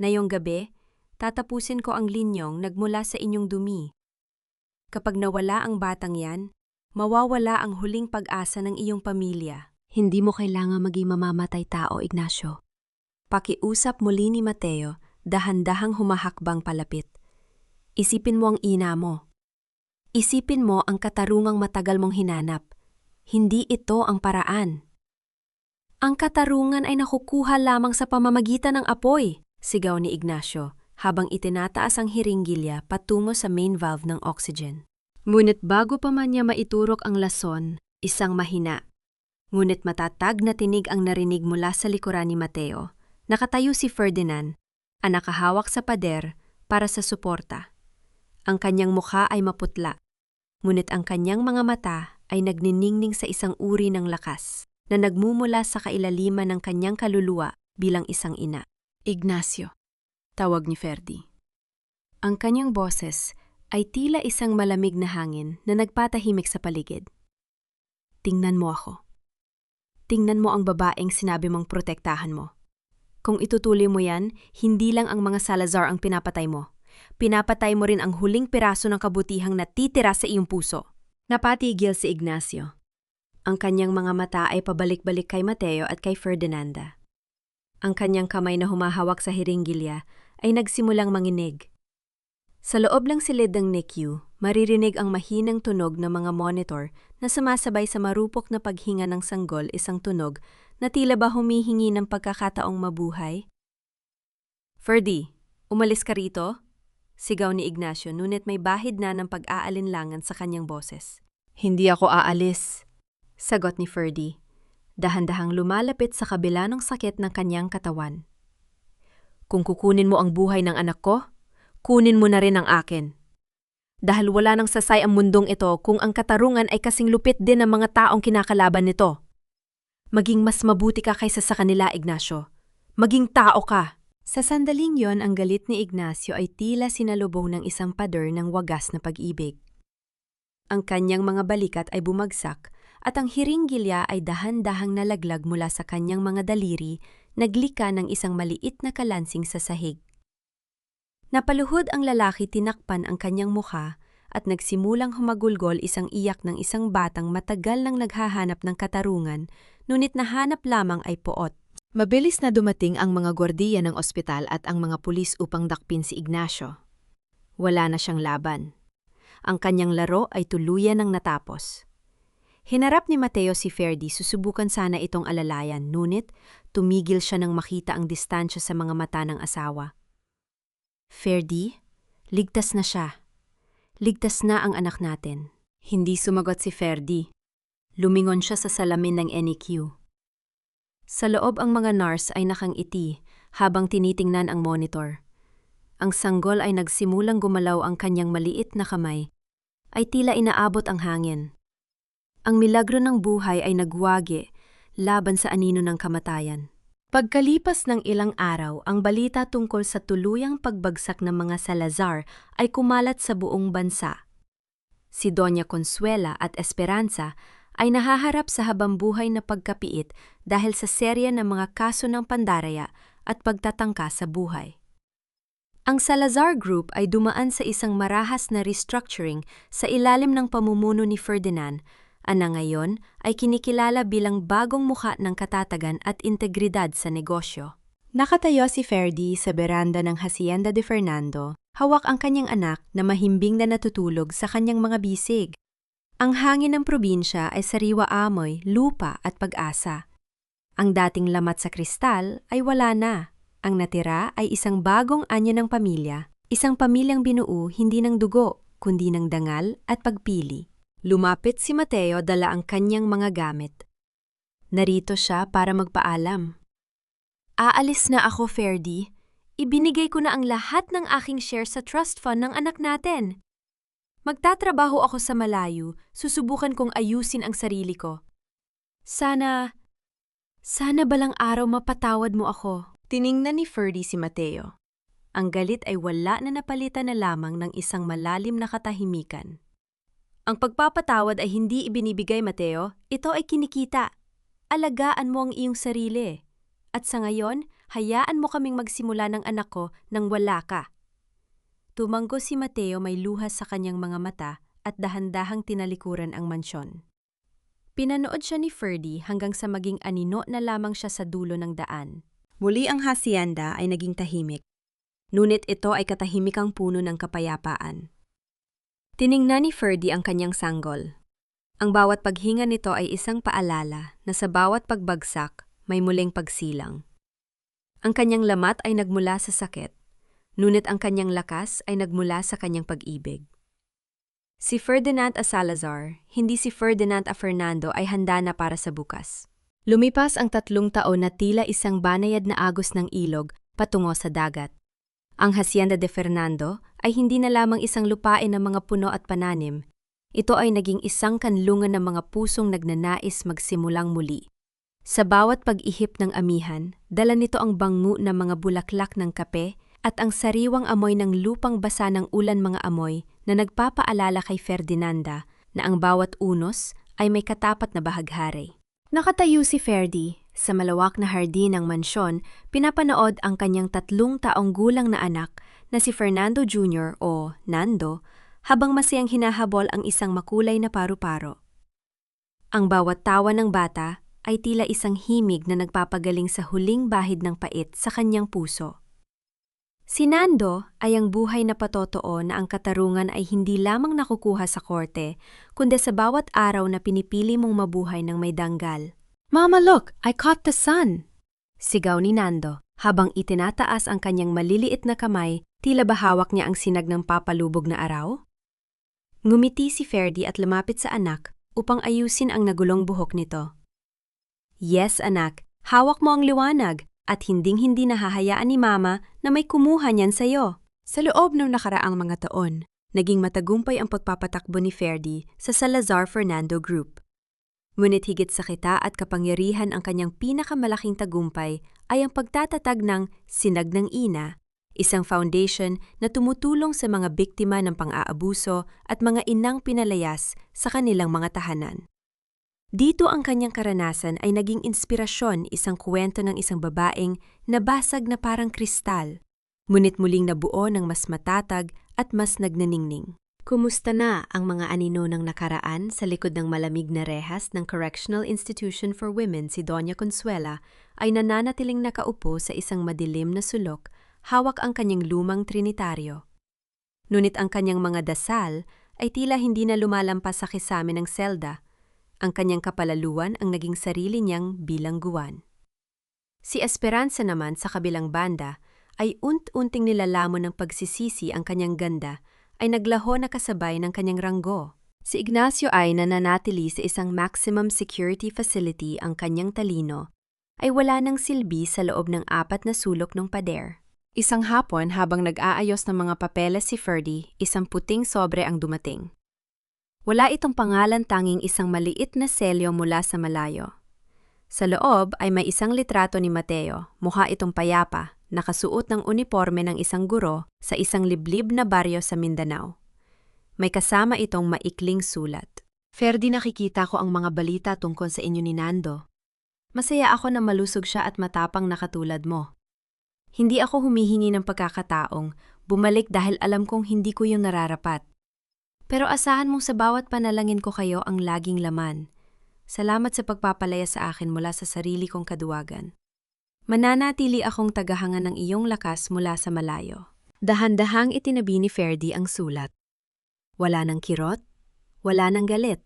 Ngayong gabi, tatapusin ko ang linyong nagmula sa inyong dumi. Kapag nawala ang batang yan, mawawala ang huling pag-asa ng iyong pamilya. Hindi mo kailangang maging mamamatay tao, Ignacio. Pakiusap muli ni Mateo, dahan-dahang humahakbang palapit. Isipin mo ang ina mo. Isipin mo ang katarungang matagal mong hinanap. Hindi ito ang paraan. "Ang katarungan ay nakukuha lamang sa pamamagitan ng apoy," sigaw ni Ignacio habang itinataas ang hiringgilya patungo sa main valve ng oxygen. Ngunit bago pa man niya maiturok ang lason, isang mahina, ngunit matatag na tinig ang narinig mula sa likuran ni Mateo. Nakatayo si Ferdinand, ang nakahawak sa pader para sa suporta. Ang kanyang mukha ay maputla, ngunit ang kanyang mga mata ay nagniningning sa isang uri ng lakas na nagmumula sa kailaliman ng kanyang kaluluwa bilang isang ina. "Ignacio," tawag ni Ferdy. Ang kanyang boses ay tila isang malamig na hangin na nagpatahimik sa paligid. "Tingnan mo ako. Tingnan mo ang babaeng sinabi mong protektahan mo. Kung itutuloy mo yan, hindi lang ang mga Salazar ang pinapatay mo. Pinapatay mo rin ang huling piraso ng kabutihang natitira sa iyong puso." Napatigil si Ignacio. Ang kanyang mga mata ay pabalik-balik kay Mateo at kay Ferdinanda. Ang kanyang kamay na humahawak sa hiringgilya ay nagsimulang manginig. Sa loob ng silid ng NICU, maririnig ang mahinang tunog ng mga monitor na sumasabay sa marupok na paghinga ng sanggol, isang tunog na tila ba humihingi ng pagkakataong mabuhay. "Ferdy, umalis ka rito?" sigaw ni Ignacio, ngunit may bahid na ng pag-aalinlangan sa kanyang boses. "Hindi ako aalis," sagot ni Ferdy, dahan-dahang lumalapit sa kabila ng sakit ng kanyang katawan. "Kung kukunin mo ang buhay ng anak ko, kunin mo na rin ang akin. Dahil wala nang sasay ang mundong ito kung ang katarungan ay kasing lupit din ng mga taong kinakalaban nito. Maging mas mabuti ka kaysa sa kanila, Ignacio. Maging tao ka." Sa sandaling yon, ang galit ni Ignacio ay tila sinalubong ng isang pader ng wagas na pag-ibig. Ang kanyang mga balikat ay bumagsak at ang hiringgilya ay dahan-dahang nalaglag mula sa kanyang mga daliri, naglika ng isang maliit na kalansing sa sahig. Napaluhod ang lalaki, tinakpan ang kanyang mukha at nagsimulang humagulgol, isang iyak ng isang batang matagal nang naghahanap ng katarungan, ngunit nahanap lamang ay poot. Mabilis na dumating ang mga gwardiya ng ospital at ang mga pulis upang dakpin si Ignacio. Wala na siyang laban. Ang kanyang laro ay tuluyan ng natapos. Hinarap ni Mateo si Ferdy, susubukan sana itong alalayan, ngunit tumigil siya nang makita ang distansya sa mga mata ng asawa. "Ferdy, ligtas na siya. Ligtas na ang anak natin." Hindi sumagot si Ferdy. Lumingon siya sa salamin ng NICU. Sa loob, ang mga nurse ay nakangiti habang tinitingnan ang monitor. Ang sanggol ay nagsimulang gumalaw, ang kanyang maliit na kamay ay tila inaabot ang hangin. Ang milagro ng buhay ay nagwagi laban sa anino ng kamatayan. Pagkalipas ng ilang araw, ang balita tungkol sa tuluyang pagbagsak ng mga Salazar ay kumalat sa buong bansa. Si Doña Consuela at Esperanza ay nahaharap sa habambuhay na pagkapiit dahil sa serya ng mga kaso ng pandaraya at pagtatangka sa buhay. Ang Salazar Group ay dumaan sa isang marahas na restructuring sa ilalim ng pamumuno ni Ferdinand Ana ngayon ay kinikilala bilang bagong mukha ng katatagan at integridad sa negosyo. Nakatayo si Ferdy sa beranda ng Hacienda de Fernando, hawak ang kanyang anak na mahimbing na natutulog sa kanyang mga bisig. Ang hangin ng probinsya ay sariwa amoy, lupa at pag-asa. Ang dating lamat sa kristal ay wala na. Ang natira ay isang bagong anyo ng pamilya, isang pamilyang binuo hindi ng dugo, kundi ng dangal at pagpili. Lumapit si Mateo dala ang kanyang mga gamit. Narito siya para magpaalam. Aalis na ako, Ferdy. Ibinigay ko na ang lahat ng aking share sa trust fund ng anak natin. Magtatrabaho ako sa malayo, susubukan kong ayusin ang sarili ko. Sana balang araw mapatawad mo ako. Tiningnan ni Ferdy si Mateo. Ang galit ay wala na napalitan na lamang ng isang malalim na katahimikan. Ang pagpapatawad ay hindi ibinibigay, Mateo. Ito ay kinikita. Alagaan mo ang iyong sarili. At sa ngayon, hayaan mo kaming magsimula ng anak ko nang wala ka. Tumanggo si Mateo may luhas sa kanyang mga mata at dahan-dahang tinalikuran ang mansyon. Pinanood siya ni Ferdy hanggang sa maging anino na lamang siya sa dulo ng daan. Muli ang hacienda ay naging tahimik. Ngunit ito ay katahimikang puno ng kapayapaan. Tiningnan ni Ferdy ang kanyang sanggol. Ang bawat paghinga nito ay isang paalala na sa bawat pagbagsak may muling pagsilang. Ang kanyang lamat ay nagmula sa sakit, ngunit ang kanyang lakas ay nagmula sa kanyang pag-ibig. Si Ferdinand A. Salazar, hindi si Ferdinand A. Fernando ay handa na para sa bukas. Lumipas ang 3 taon na tila isang banayad na agos ng ilog patungo sa dagat. Ang Hacienda de Fernando ay hindi na lamang isang lupain ng mga puno at pananim. Ito ay naging isang kanlungan ng mga pusong nagnanais magsimulang muli. Sa bawat pag-ihip ng amihan, dala nito ang bango ng mga bulaklak ng kape at ang sariwang amoy ng lupang basa ng ulan mga amoy na nagpapaalala kay Ferdinanda na ang bawat unos ay may katapat na bahaghari. Nakatayo si Ferdy sa malawak na hardin ng mansyon, pinapanood ang kanyang 3 taong gulang na anak na si Fernando Jr. o Nando habang masayang hinahabol ang isang makulay na paru-paro. Ang bawat tawa ng bata ay tila isang himig na nagpapagaling sa huling bahid ng pait sa kanyang puso. Si Nando ay ang buhay na patotoo na ang katarungan ay hindi lamang nakukuha sa korte, kundi sa bawat araw na pinipili mong mabuhay ng may danggal. "Mama, look! I caught the sun!" Sigaw ni Nando, habang itinataas ang kanyang maliliit na kamay, tila ba hawak niya ang sinag ng papalubog na araw? Ngumiti si Ferdy at lumapit sa anak upang ayusin ang nagulong buhok nito. "Yes, anak, hawak mo ang liwanag at hinding-hindi nahahayaan ni Mama na may kumuha niyan sa'yo." Sa loob ng nakaraang mga taon, naging matagumpay ang pagpapatakbo ni Ferdy sa Salazar Fernando Group. Ngunit higit sa kita at kapangyarihan ang kanyang pinakamalaking tagumpay ay ang pagtatatag ng Sinag ng Ina, isang foundation na tumutulong sa mga biktima ng pang-aabuso at mga inang pinalayas sa kanilang mga tahanan. Dito ang kanyang karanasan ay naging inspirasyon, isang kwento ng isang babaeng nabasag na parang kristal, ngunit muling nabuo ng mas matatag at mas nagnaningning. Kumusta na ang mga anino ng nakaraan sa likod ng malamig na rehas ng Correctional Institution for Women? Si Doña Consuela ay nananatiling nakaupo sa isang madilim na sulok, hawak ang kanyang lumang trinitaryo. Ngunit ang kanyang mga dasal ay tila hindi na lumalampas sa kisame ng selda. Ang kanyang kapalaluan ang naging sarili niyang bilangguan. Si Esperanza naman sa kabilang banda ay unti-unting nilalamon ng pagsisisi ang kanyang ganda, ay naglaho na kasabay ng kanyang ranggo. Si Ignacio ay nananatili sa isang maximum security facility. Ang kanyang talino ay wala nang silbi sa loob ng 4 na sulok ng pader. Isang hapon habang nag-aayos ng mga papeles si Ferdy, isang puting sobre ang dumating. Wala itong pangalan, tanging isang maliit na selyo mula sa malayo. Sa loob ay may isang litrato ni Mateo, mukha itong payapa, nakasuot ng uniforme ng isang guro sa isang liblib na baryo sa Mindanao. May kasama itong maikling sulat. "Ferdy, nakikita ko ang mga balita tungkol sa inyo ni Nando. Masaya ako na malusog siya at matapang na katulad mo. Hindi ako humihingi ng pagkakataong bumalik dahil alam kong hindi ko yung nararapat. Pero asahan mong sa bawat panalangin ko kayo ang laging laman. Salamat sa pagpapalaya sa akin mula sa sarili kong kaduwagan. Mananatili akong tagahanga ng iyong lakas mula sa malayo. Dahan-dahang itinabi ni Ferdy ang sulat. Wala ng kirot, wala ng galit.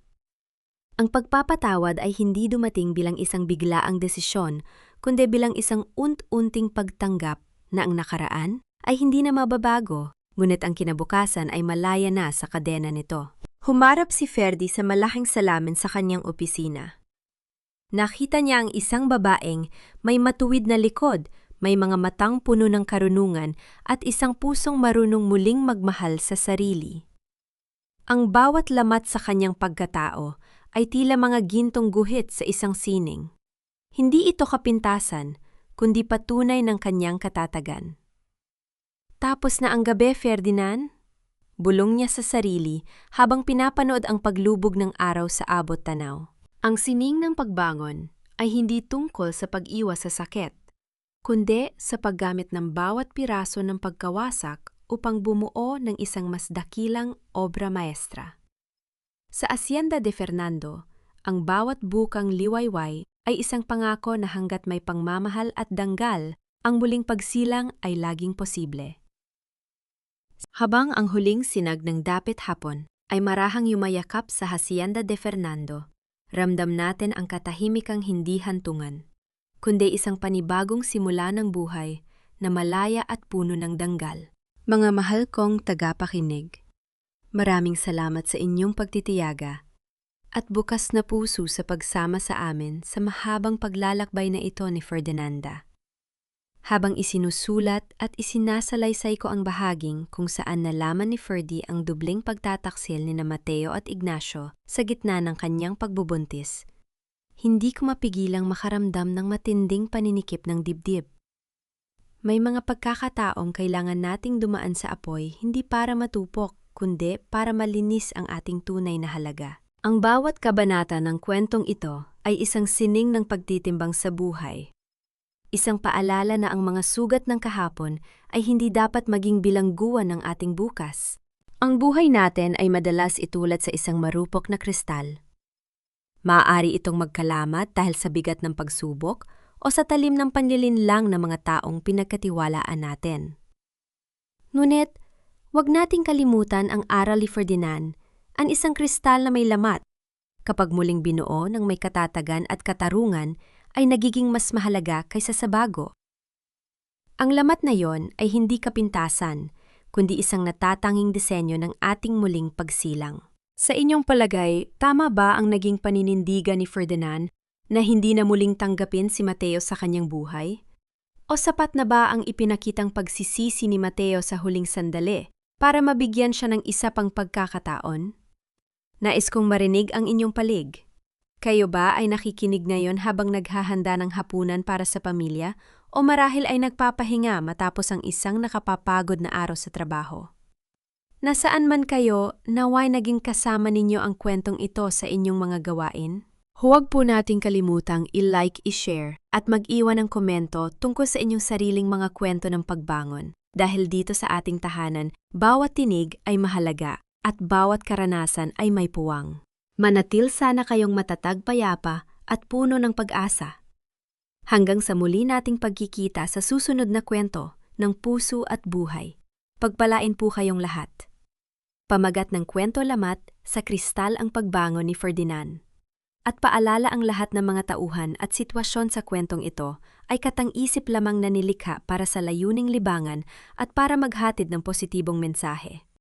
Ang pagpapatawad ay hindi dumating bilang isang biglaang desisyon, kundi bilang isang unt-unting pagtanggap na ang nakaraan ay hindi na mababago, ngunit ang kinabukasan ay malaya na sa kadena nito. Humarap si Ferdy sa malaking salamin sa kanyang opisina. Nakita niya ang isang babaeng may matuwid na likod, may mga matang puno ng karunungan at isang pusong marunong muling magmahal sa sarili. Ang bawat lamat sa kanyang pagkatao ay tila mga gintong guhit sa isang sining. Hindi ito kapintasan, kundi patunay ng kanyang katatagan. Tapos na ang gabi, Ferdinand? Bulong niya sa sarili habang pinapanood ang paglubog ng araw sa abot tanaw. Ang sining ng pagbangon ay hindi tungkol sa pag-iwas sa sakit, kundi sa paggamit ng bawat piraso ng pagkawasak upang bumuo ng isang mas dakilang obra maestra. Sa Hacienda de Fernando, ang bawat bukang liwayway ay isang pangako na hanggat may pangmamahal at danggal, ang muling pagsilang ay laging posible. Habang ang huling sinag ng dapit hapon ay marahang yumayakap sa Hacienda de Fernando, ramdam natin ang katahimikang hindi hantungan, kundi isang panibagong simula ng buhay na malaya at puno ng danggal. Mga mahal kong tagapakinig, maraming salamat sa inyong pagtitiyaga at bukas na puso sa pagsama sa amin sa mahabang paglalakbay na ito ni Ferdinanda. Habang isinusulat at isinasalaysay ko ang bahaging kung saan nalaman ni Ferdy ang dubling pagtataksil ni Mateo at Ignacio sa gitna ng kanyang pagbubuntis, hindi ko mapigilang makaramdam ng matinding paninikip ng dibdib. May mga pagkakataong kailangan nating dumaan sa apoy hindi para matupok, kundi para malinis ang ating tunay na halaga. Ang bawat kabanata ng kwentong ito ay isang sining ng pagtitimbang sa buhay. Isang paalala na ang mga sugat ng kahapon ay hindi dapat maging bilangguan ng ating bukas. Ang buhay natin ay madalas itulad sa isang marupok na kristal. Maaari itong magkalamat dahil sa bigat ng pagsubok o sa talim ng panlilinlang ng mga taong pinagkatiwalaan natin. Ngunit, huwag nating kalimutan ang aral ni Ferdinand, ang isang kristal na may lamat. Kapag muling binuo ng may katatagan at katarungan, ay nagiging mas mahalaga kaysa sa bago. Ang lamat na yon ay hindi kapintasan, kundi isang natatanging disenyo ng ating muling pagsilang. Sa inyong palagay, tama ba ang naging paninindigan ni Ferdinand na hindi na muling tanggapin si Mateo sa kanyang buhay? O sapat na ba ang ipinakitang pagsisisi ni Mateo sa huling sandali para mabigyan siya ng isa pang pagkakataon? Nais kong marinig ang inyong palig. Kayo ba ay nakikinig ngayon habang naghahanda ng hapunan para sa pamilya o marahil ay nagpapahinga matapos ang isang nakapapagod na araw sa trabaho? Nasaan man kayo, naway naging kasama ninyo ang kwentong ito sa inyong mga gawain? Huwag po nating kalimutang i-like, i-share at mag-iwan ng komento tungkol sa inyong sariling mga kwento ng pagbangon. Dahil dito sa ating tahanan, bawat tinig ay mahalaga at bawat karanasan ay may puwang. Manatil sana kayong matatag, payapa at puno ng pag-asa. Hanggang sa muli nating pagkikita sa susunod na kwento ng puso at buhay. Pagpalain po kayong lahat. Pamagat ng kwento lamat, sa kristal ang pagbangon ni Ferdinand. At paalala ang lahat ng mga tauhan at sitwasyon sa kwentong ito ay katang-isip lamang na nilikha para sa layuning libangan at para maghatid ng positibong mensahe.